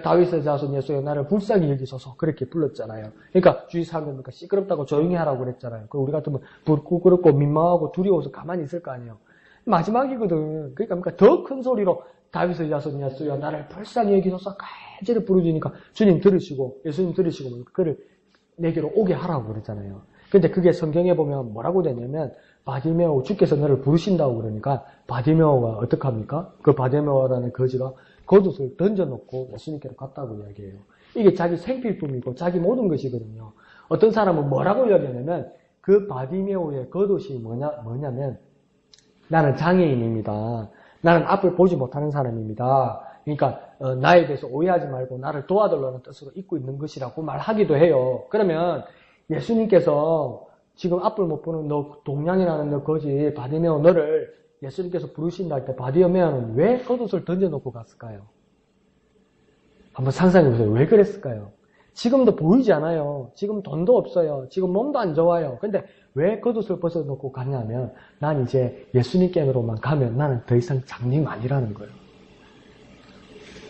다윗의 자손 예수여 나를 불쌍히 여기소서 그렇게 불렀잖아요. 그러니까 주위 사람들 시끄럽다고 조용히 하라고 그랬잖아요. 우리 같으면 부끄럽고 민망하고 두려워서 가만히 있을 거 아니에요. 마지막이거든. 그러니까 더 큰 소리로 다윗의 자손 예수여 나를 불쌍히 여기소서 간절히 부르짖으니까 주님 들으시고 예수님 들으시고 그를 내게로 오게 하라고 그랬잖아요. 근데 그게 성경에 보면 뭐라고 되냐면 바디메오 주께서 너를 부르신다고 그러니까 바디메오가 어떡합니까? 그 바디메오라는 거지가 겉옷을 던져놓고 예수님께로 갔다고 이야기해요. 이게 자기 생필품이고 자기 모든 것이거든요. 어떤 사람은 뭐라고 이야기하냐면 그 바디메오의 겉옷이 뭐냐면 나는 장애인입니다. 나는 앞을 보지 못하는 사람입니다. 그러니까 나에 대해서 오해하지 말고 나를 도와달라는 뜻으로 입고 있는 것이라고 말하기도 해요. 그러면 예수님께서 지금 앞을 못 보는 너 동양이라는 너 거지 바디메오 너를 예수님께서 부르신다 할 때 바디메오는 왜 겉옷을 던져놓고 갔을까요? 한번 상상해보세요. 왜 그랬을까요? 지금도 보이지 않아요. 지금 돈도 없어요. 지금 몸도 안 좋아요. 근데 왜 겉옷을 벗어놓고 갔냐면 난 이제 예수님께로만 가면 나는 더 이상 장님 아니라는 거예요.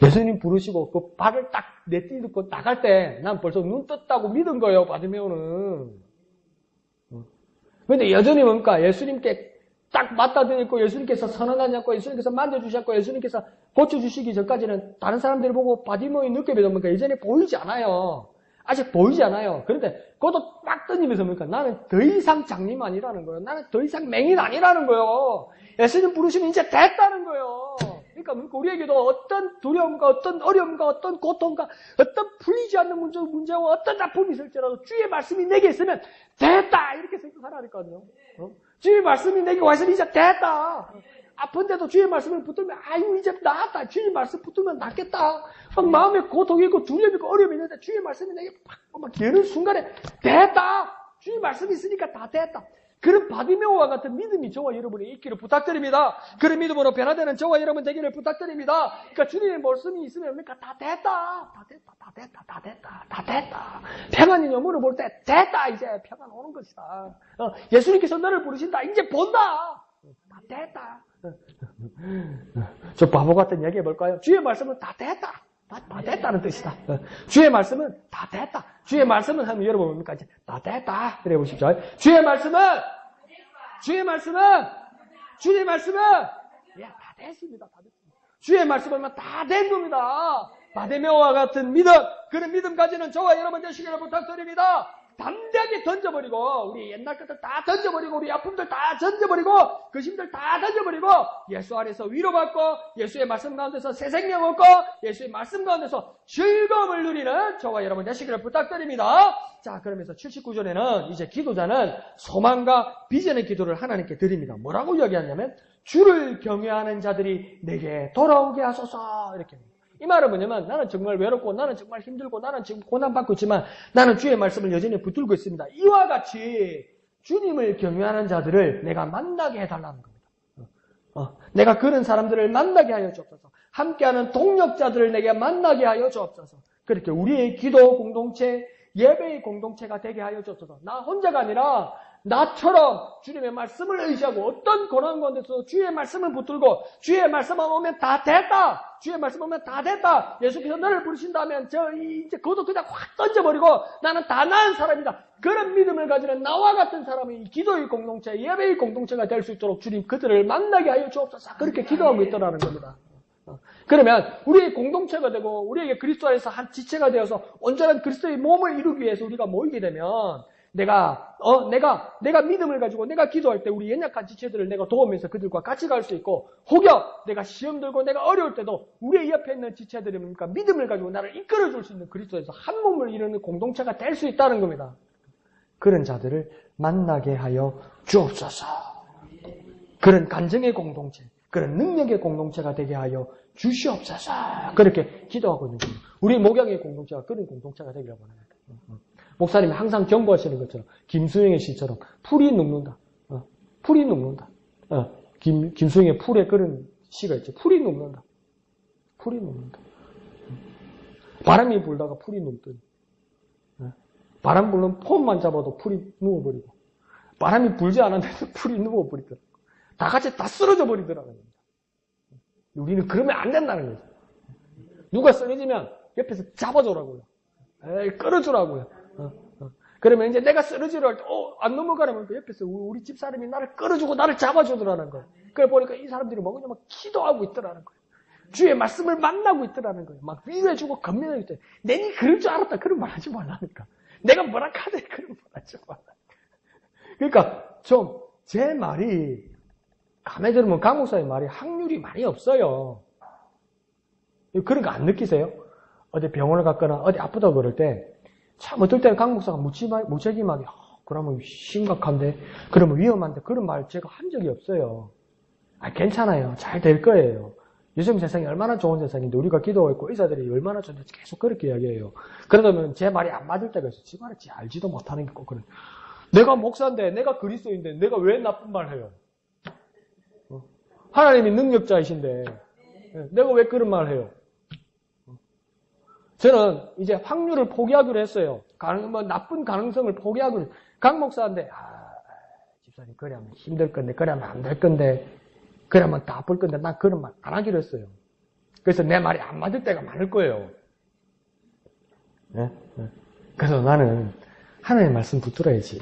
예수님 부르시고 그 발을 딱 내딛고 나갈 때 난 벌써 눈 떴다고 믿은 거예요. 바디메오는. 근데 여전히 뭡니까? 예수님께 딱 맞다드리고 예수님께서 선언하지 않고 예수님께서 만져주지 않고 예수님께서 고쳐주시기 전까지는 다른 사람들이 보고 바디메오의 느낌이 뭡니까? 이전에 보이지 않아요. 아직 보이지 않아요. 그런데 그것도 딱 던지면서 뭡니까? 나는 더 이상 장님 아니라는 거예요. 나는 더 이상 맹인 아니라는 거예요. 예수님 부르시면 이제 됐다는 거예요. 그러니까 우리에게도 어떤 두려움과 어떤 어려움과 어떤 고통과 어떤 풀리지 않는 문제와 어떤 아픔이 있을지라도 주의 말씀이 내게 있으면 됐다 이렇게 생각하라니까요. 주의 말씀이 내게 와 있으면 이제 됐다. 아픈데도 주의 말씀을 붙들면 아이고 이제 나았다. 주의 말씀 붙들면 낫겠다. 막 마음에 고통이 있고 두려움이 있고 어려움이 있는데 주의 말씀이 내게 막 여는 순간에 됐다. 주의 말씀이 있으니까 다 됐다. 그런 바디메오와 같은 믿음이 저와 여러분이 있기를 부탁드립니다. 그런 믿음으로 변화되는 저와 여러분 되기를 부탁드립니다. 그러니까 주님의 말씀이 있으면 그러니까 다 됐다. 다 됐다. 다 됐다. 다 됐다. 다 됐다. 평안이 영문을 볼 때 됐다. 이제 평안 오는 것이다. 예수님께서 너를 부르신다. 이제 본다. 다 됐다. 저 바보 같은 얘기 해볼까요? 주의 말씀은 다 됐다. 다 됐다는 뜻이다. 주의 말씀은 다 됐다. 주의 말씀은 하면 여러분 뭡니까? 이제 다 됐다. 그래 보십시오. 주의 말씀은 예, 다 됐습니다. 다 됐습니다. 주의 말씀은 다 된 겁니다. 바디메오와 같은 믿음, 그런 믿음 가지는 저와 여러분 되시기를 부탁드립니다. 담대하게 던져버리고 우리 옛날 것들 다 던져버리고 우리 아픔들 다 던져버리고 그 힘들 다 던져버리고 예수 안에서 위로받고 예수의 말씀 가운데서 새 생명 얻고 예수의 말씀 가운데서 즐거움을 누리는 저와 여러분 되시기를 부탁드립니다. 자, 그러면서 79절에는 이제 기도자는 소망과 비전의 기도를 하나님께 드립니다. 뭐라고 이야기하냐면 주를 경외하는 자들이 내게 돌아오게 하소서 이렇게. 이 말은 뭐냐면 나는 정말 외롭고 나는 정말 힘들고 나는 지금 고난받고 있지만 나는 주의 말씀을 여전히 붙들고 있습니다. 이와 같이 주님을 경외하는 자들을 내가 만나게 해달라는 겁니다. 내가 그런 사람들을 만나게 하여 주옵소서. 함께하는 동력자들을 내게 만나게 하여 주옵소서. 그렇게 우리의 기도 공동체, 예배의 공동체가 되게 하여 주옵소서. 나 혼자가 아니라 나처럼 주님의 말씀을 의지하고 어떤 고난 가운데서 주의 말씀을 붙들고 주의 말씀만 오면 다 됐다. 주의 말씀 오면 다 됐다. 예수께서 너를 부르신다면 이제 그것도 그냥 확 던져버리고 나는 다 나은 사람이다. 그런 믿음을 가지는 나와 같은 사람이 기도의 공동체, 예배의 공동체가 될 수 있도록 주님 그들을 만나게 하여 주옵소서. 그렇게 기도하고 있더라는 겁니다. 그러면 우리의 공동체가 되고 우리에게 그리스도 안에서 한 지체가 되어서 온전한 그리스도의 몸을 이루기 위해서 우리가 모이게 되면 내가 믿음을 가지고 내가 기도할 때 우리 연약한 지체들을 내가 도우면서 그들과 같이 갈 수 있고 혹여 내가 시험 들고 내가 어려울 때도 우리의 옆에 있는 지체들이 뭡니까? 믿음을 가지고 나를 이끌어 줄 수 있는 그리스도에서 한 몸을 이루는 공동체가 될 수 있다는 겁니다. 그런 자들을 만나게 하여 주옵소서. 그런 간증의 공동체, 그런 능력의 공동체가 되게 하여 주시옵소서. 그렇게 기도하고 있는 겁니다. 우리 목양의 공동체가 그런 공동체가 되기를 원합니다. 목사님이 항상 경고하시는 것처럼 김수영의 시처럼 풀이 눕는다. 풀이 눕는다. 김수영의 풀에 그런 시가 있죠. 풀이 눕는다. 풀이 눕는다. 바람이 불다가 풀이 눕더니 바람 불면 폼만 잡아도 풀이 누워버리고 바람이 불지 않았는데도 풀이 누워버리더라고요. 다 같이 다 쓰러져 버리더라고요. 우리는 그러면 안 된다는 거죠. 누가 쓰러지면 옆에서 잡아주라고요. 끌어주라고요. 그러면 이제 내가 쓰러지려 할 때, 안 넘어가려면 그 옆에서 우리 집 사람이 나를 끌어주고 나를 잡아주더라는 거예요. 그래 보니까 이 사람들이 뭐냐, 막 기도하고 있더라는 거예요. 주의 말씀을 만나고 있더라는 거예요. 막 위로해주고 건면하고 있더라는 거예요. 내니 그럴 줄 알았다. 그런 말 하지 말라니까. 내가 뭐라 카대 그런 말 하지 말라니까. 그러니까 좀 제 말이 감에 들으면 강 목사의 말이 확률이 많이 없어요. 그런 거 안 느끼세요? 어디 병원을 갔거나 어디 아프다고 그럴 때 참 어떨 때는 강 목사가 무책임하게 그러면 심각한데 그러면 위험한데 그런 말 제가 한 적이 없어요. 괜찮아요. 잘 될 거예요. 요즘 세상이 얼마나 좋은 세상인데 우리가 기도하고 있고 의사들이 얼마나 좋은지 계속 그렇게 이야기해요. 그러다면 제 말이 안 맞을 때가 있어요. 지 말을 알지도 못하는 게 꼭 그래. 내가 목사인데 내가 그리스도인데 내가 왜 나쁜 말 해요? 하나님이 능력자이신데 내가 왜 그런 말 해요? 저는 이제 확률을 포기하기로 했어요. 나쁜 가능성을 포기하기로 했어요. 강 목사인데 집사님 그러면 힘들 건데 그러면 안 될 건데 그러면 다 아플 건데 난 그런 말 안 하기로 했어요. 그래서 내 말이 안 맞을 때가 많을 거예요. 네? 그래서 나는 하나님의 말씀 붙들어야지.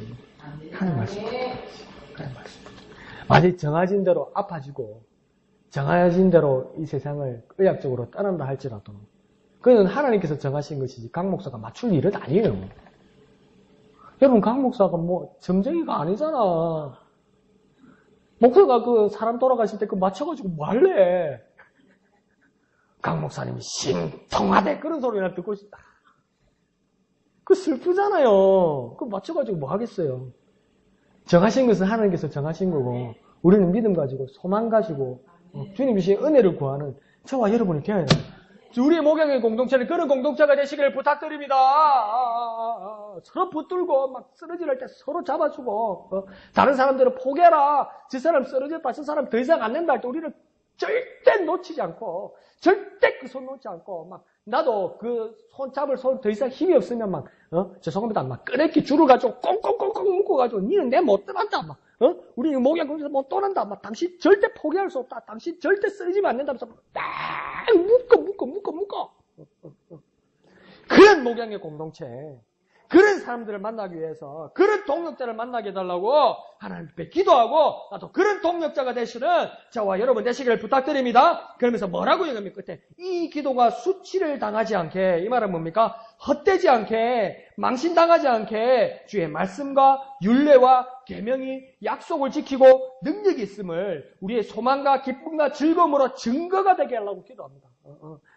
하나님의 말씀 붙들어야지. 하나님의 말씀. 만약 정해진 대로 아파지고 정해진 대로 이 세상을 의학적으로 떠난다 할지라도 그건 하나님께서 정하신 것이지 강 목사가 맞출 일은 아니에요. 여러분 강 목사가 뭐 점쟁이가 아니잖아. 목사가 그 사람 돌아가실 때 그 맞춰가지고 뭐 할래? 강 목사님이 신통하대 그런 소리나 듣고 싶다. 그 슬프잖아요. 그 맞춰가지고 뭐 하겠어요. 정하신 것은 하나님께서 정하신 거고 우리는 믿음 가지고 소망 가지고 주님 주신 은혜를 구하는 저와 여러분이 되어야 돼요. 우리의 목양의 공동체는 그런 공동체가 되시기를 부탁드립니다. 서로 붙들고 막 쓰러질 때 서로 잡아주고 다른 사람들은 포기해라. 저 사람 쓰러졌다. 저 사람 더 이상 안 된다 할 때 우리는 절대 놓치지 않고 절대 그 손 놓지 않고 막 나도 그 손 잡을 손 더 이상 힘이 없으면 막 죄송합니다. 막 끄레기 줄을 가지고 꽁꽁꽁꽁 묶어가지고 니는 내 못 떠난다. 막 우리 목양 공동체에서 못 떠난다. 막 당신 절대 포기할 수 없다. 당신 절대 쓰러지면 안 된다면서 딱 묶어. 그런 목양의 공동체, 그런 사람들을 만나기 위해서, 그런 동력자를 만나게 해달라고 하나님 앞에 기도하고, 나도 그런 동력자가 되시는 저와 여러분 되시기를 부탁드립니다. 그러면서 뭐라고 얘기합니까? 끝에 이 기도가 수치를 당하지 않게, 이 말은 뭡니까? 헛되지 않게, 망신당하지 않게 주의 말씀과 율례와 계명이 약속을 지키고 능력이 있음을 우리의 소망과 기쁨과 즐거움으로 증거가 되게 하려고 기도합니다.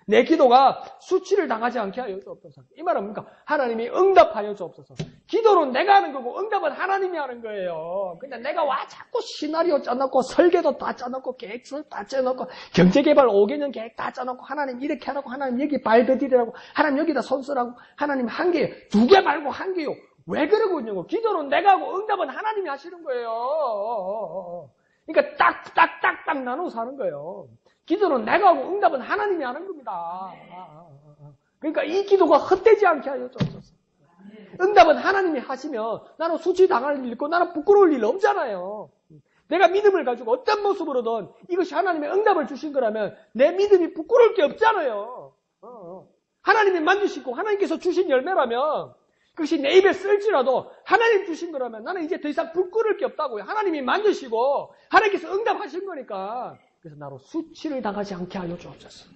내 기도가 수치를 당하지 않게 하여 주옵소서. 이 말은 뭡니까? 하나님이 응답하여 주옵소서. 기도는 내가 하는 거고 응답은 하나님이 하는 거예요. 근데 내가 와 자꾸 시나리오 짜놓고 설계도 다 짜놓고 계획서 다 짜놓고 경제개발 5개년 계획 다 짜놓고 하나님 이렇게 하라고, 하나님 여기 발더디라고, 하나님 여기다 손쓰라고, 하나님 한 개요. 2개 말고 한 개요. 왜 그러고 있냐고. 기도는 내가 하고 응답은 하나님이 하시는 거예요. 그러니까 딱딱딱딱 나눠서 하는 거예요. 기도는 내가 하고 응답은 하나님이 하는 겁니다. 그러니까 이 기도가 헛되지 않게 하여 주옵소서. 응답은 하나님이 하시면 나는 수치 당할 일 있고 나는 부끄러울 일 없잖아요. 내가 믿음을 가지고 어떤 모습으로든 이것이 하나님의 응답을 주신 거라면 내 믿음이 부끄러울 게 없잖아요. 하나님이 만드시고 하나님께서 주신 열매라면 그것이 내 입에 쓸지라도 하나님 주신 거라면 나는 이제 더 이상 부끄러울 게 없다고요. 하나님이 만드시고 하나님께서 응답하신 거니까. 그래서 나로 수치를 당하지 않게 하여 주옵소서.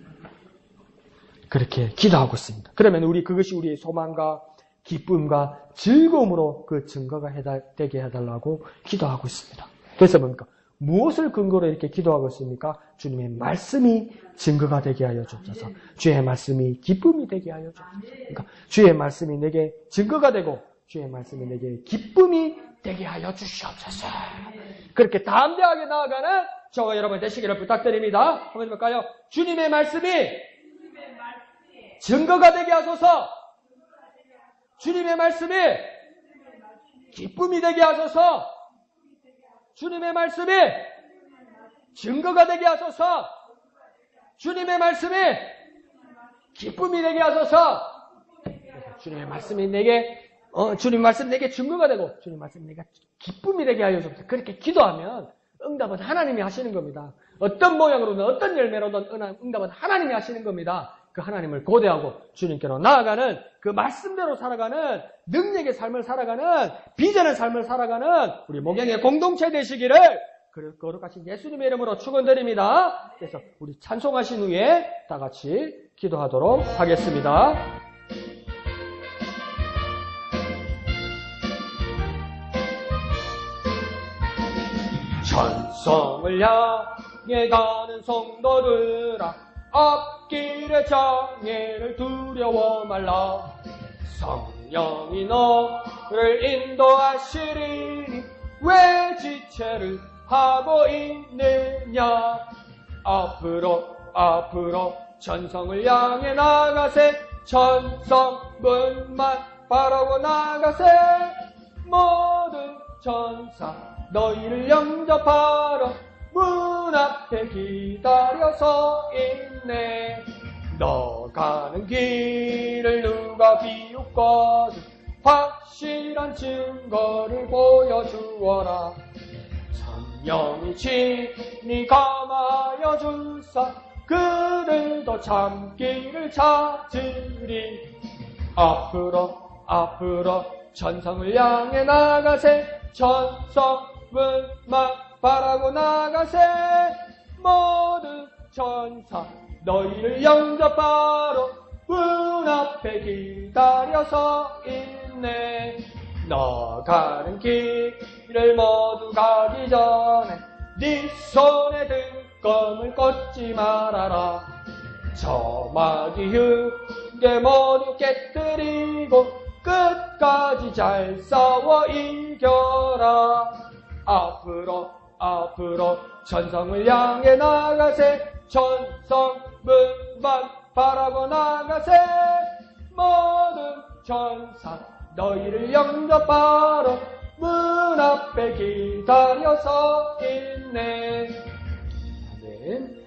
그렇게 기도하고 있습니다. 그러면 그것이 우리의 소망과 기쁨과 즐거움으로 그 증거가 되게 해달라고 기도하고 있습니다. 그래서 뭡니까? 무엇을 근거로 이렇게 기도하고 있습니까? 주님의 말씀이 증거가 되게 하여 주옵소서. 주의 말씀이 기쁨이 되게 하여 주옵소서. 그러니까 주의 말씀이 내게 증거가 되고 주의 말씀이 내게 기쁨이 되게 하여 주시옵소서. 그렇게 담대하게 나아가는 저와 여러분 되시기를 부탁드립니다. 한번 해볼까요? 주님의 말씀이 증거가 되게 하소서. 주님의 말씀이 기쁨이 되게 하소서. 주님의 말씀이 증거가 되게 하소서. 주님의 말씀이 기쁨이 되게 하소서. 주님의 말씀이 내게 주님 말씀 내게 증거가 되고 주님 말씀 내게 기쁨이 되게 하여 주옵소서. 그렇게 기도하면 응답은 하나님이 하시는 겁니다. 어떤 모양으로든 어떤 열매로든 응답은 하나님이 하시는 겁니다. 그 하나님을 고대하고 주님께로 나아가는 그 말씀대로 살아가는 능력의 삶을 살아가는 비전의 삶을 살아가는 우리 목양의 공동체 되시기를 거룩하신 예수님의 이름으로 축원드립니다. 그래서 우리 찬송하신 후에 다 같이 기도하도록 하겠습니다. 천성을 향해 가는 성도들아, 앞길의 장애를 두려워 말라. 성령이 너를 인도하시리니 왜 지체를 하고 있느냐. 앞으로 천성을 향해 나가세. 천성 문만 바라고 나가세. 모든 천사 너희를 영접하러 문 앞에 기다려서 있네. 너 가는 길을 누가 비웃거든 확실한 증거를 보여주어라. 성령이 친히 감하여 줄사 그들도 참기를 찾으리. 앞으로 천성을 향해 나가세. 천성 문만 바라고 나가세. 모든 천사 너희를 영접하러 문 앞에 기다려서 있네. 너 가는 길을 모두 가기 전에 네 손에 든 껌을 꽂지 말아라. 저마기 흉계 모두 깨뜨리고 끝까지 잘 싸워 이겨라. 앞으로 천성을 향해 나가세. 천성 문만 바라고 나가세. 모든 천사 너희를 영접하러 문 앞에 기다려서 있네. 아멘.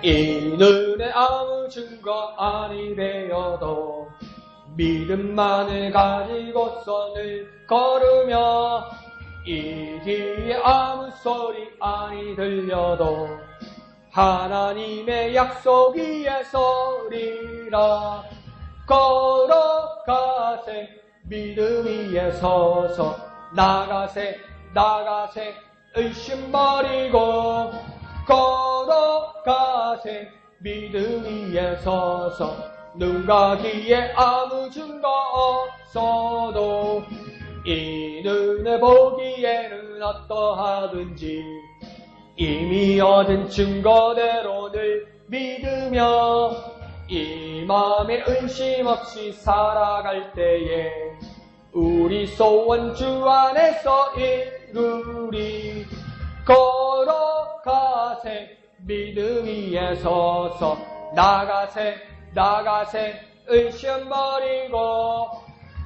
이 눈에 아무 증거 아니 되어도 믿음만을 가지고서 늘 걸으며 이 귀에 아무 소리 아니 들려도 하나님의 약속 위에 서리라. 걸어가세 믿음 위에 서서 나가세 나가세 의심 버리고 걸어가세 믿음 위에 서서 눈과 귀에 아무 증거 없어도 이 눈에 보기에는 어떠하든지 이미 얻은 증거대로 늘 믿으며 이 마음에 의심 없이 살아갈 때에 우리 소원 주 안에서 이루리. 걸어가세 믿음 위에 서서 나가세 나가세 의심 버리고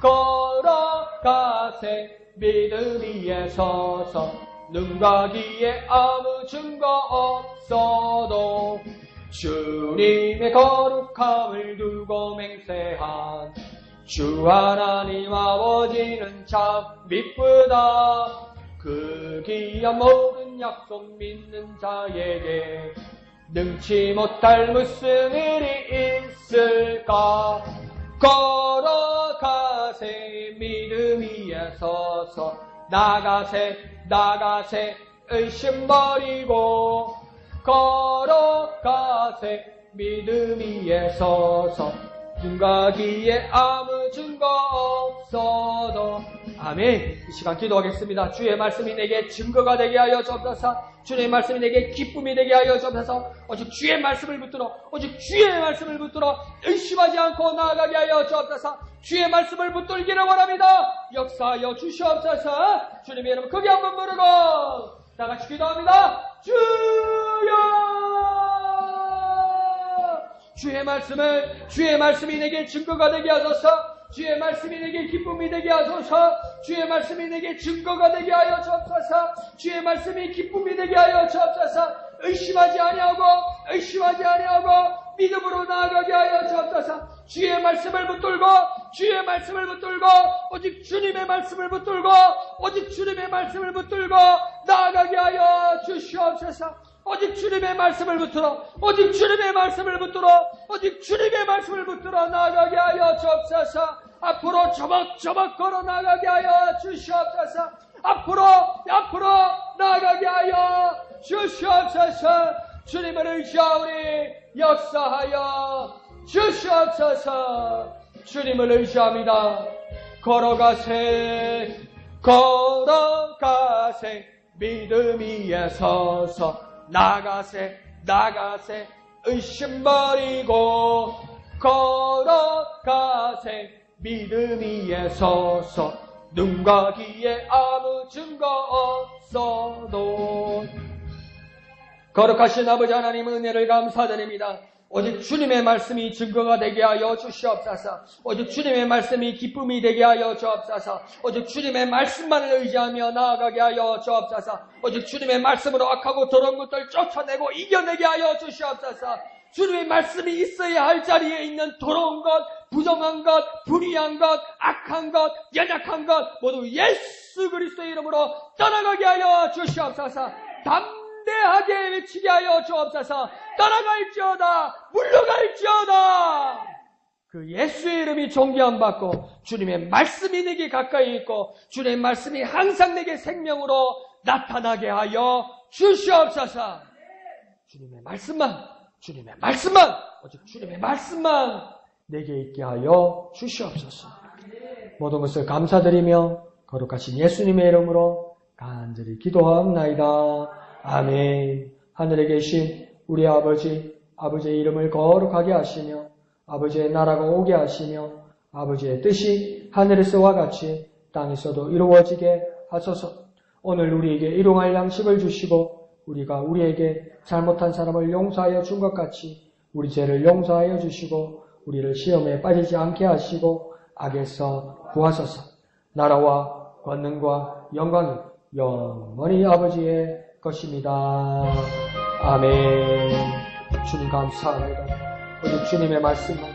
걸어가세 믿음 위에 서서 눈과 귀에 아무 증거 없어도 주님의 거룩함을 두고 맹세한 주 하나님 아버지는 참 미쁘다. 그 귀한 모든 약속 믿는 자에게 능치 못할 무슨 일이 있을까. 걸어가세 믿음 위에 서서 나가세 나가세 의심 버리고 걸어가세 믿음 위에 서서 눈과 귀에 아무 증거 없어도. 아멘. 이 시간 기도하겠습니다. 주의 말씀이 내게 증거가 되게 하여 주옵소서. 주의 말씀이 내게 기쁨이 되게 하여 주옵소서. 오직 주의 말씀을 붙들어 오직 주의 말씀을 붙들어 의심하지 않고 나아가게 하여 주옵소서. 주의 말씀을 붙들기를 원합니다. 역사하여 주시옵소서. 주님의 이름 크게 한번 부르고 다 같이 기도합니다. 주여. 주의 말씀이 내게 증거가 되게 하소서. 주의 말씀이 내게 기쁨이 되게 하소서. 주의 말씀이 내게 증거가 되게 하여 주옵소서. 주의 말씀이 기쁨이 되게 하여 주옵소서. 의심하지 아니하고 믿음으로 나아가게 하여 주옵소서. 주의 말씀을 붙들고 오직 주님의 말씀을 붙들고 나아가게 하여 주시옵소서. 오직 주님의 말씀을 붙들어 나아가게 하여 주옵소서. 앞으로 저벅저벅 걸어 나아가게 하여 주시옵소서. 앞으로 나아가게 하여 주시옵소서. 주님을 의지하오니 역사하여 주시옵소서. 주님을 의지합니다. 걸어가세 믿음 위에 서서 나가세 의심 버리고 걸어가세 믿음 위에 서서 눈과 귀에 아무 증거 없어도. 거룩하신 아버지 하나님 은혜를 감사드립니다. 오직 주님의 말씀이 증거가 되게 하여 주시옵소서. 오직 주님의 말씀이 기쁨이 되게 하여 주옵소서. 오직 주님의 말씀만을 의지하며 나아가게 하여 주옵소서. 오직 주님의 말씀으로 악하고 더러운 것들 쫓아내고 이겨내게 하여 주시옵소서. 주님의 말씀이 있어야 할 자리에 있는 더러운 것, 부정한 것, 불의한 것, 악한 것, 연약한 것 모두 예수 그리스도의 이름으로 떠나가게 하여 주시옵소서. 담대하게 외치게 하여 주옵소서. 따라갈지어다 물러갈지어다. 그 예수의 이름이 존귀함 받고 주님의 말씀이 내게 가까이 있고 주님의 말씀이 항상 내게 생명으로 나타나게 하여 주시옵소서. 주님의 말씀만 오직 주님의 말씀만 내게 있게 하여 주시옵소서. 모든 것을 감사드리며 거룩하신 예수님의 이름으로 간절히 기도하옵나이다. 아멘. 하늘에 계신 우리 아버지의 이름을 거룩하게 하시며 아버지의 나라가 오게 하시며 아버지의 뜻이 하늘에서와 같이 땅에서도 이루어지게 하소서. 오늘 우리에게 일용할 양식을 주시고 우리가 우리에게 잘못한 사람을 용서하여 준 것 같이 우리 죄를 용서하여 주시고 우리를 시험에 빠지지 않게 하시고 악에서 구하소서. 나라와 권능과 영광이 영원히 아버지의 것입니다. 아멘. 주님 감사합니다. 오직 주님의 말씀만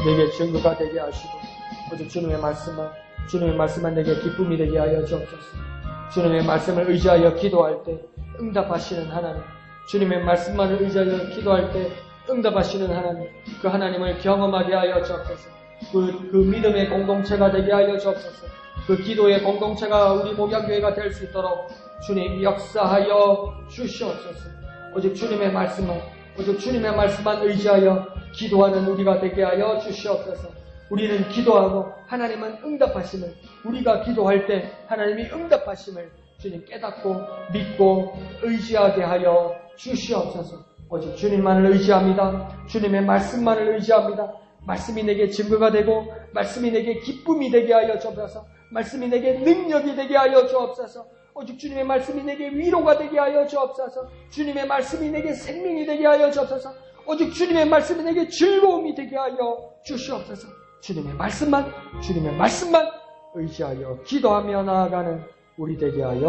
내게 증거가 되게 하시고 오직 주님의 말씀만 주님의 말씀만 내게 기쁨이 되게 하여 주옵소서. 주님의 말씀을 의지하여 기도할 때 응답하시는 하나님, 주님의 말씀만을 의지하여 기도할 때 응답하시는 하나님, 그 하나님을 경험하게 하여 주옵소서. 그 믿음의 공동체가 되게 하여 주옵소서. 그 기도의 공동체가 우리 목양교회가 될 수 있도록 주님 역사하여 주시옵소서. 오직 주님의 말씀만 의지하여 기도하는 우리가 되게 하여 주시옵소서. 우리는 기도하고 하나님은 응답하심을, 우리가 기도할 때 하나님이 응답하심을 주님 깨닫고 믿고 의지하게 하여 주시옵소서. 오직 주님만을 의지합니다. 주님의 말씀만을 의지합니다. 말씀이 내게 증거가 되고 말씀이 내게 기쁨이 되게 하여 주옵소서. 말씀이 내게 능력이 되게 하여 주옵소서. 오직 주님의 말씀이 내게 위로가 되게 하여 주옵소서. 주님의 말씀이 내게 생명이 되게 하여 주옵소서. 오직 주님의 말씀이 내게 즐거움이 되게 하여 주시옵소서. 주님의 말씀만 의지하여 기도하며 나아가는 우리 되게 하여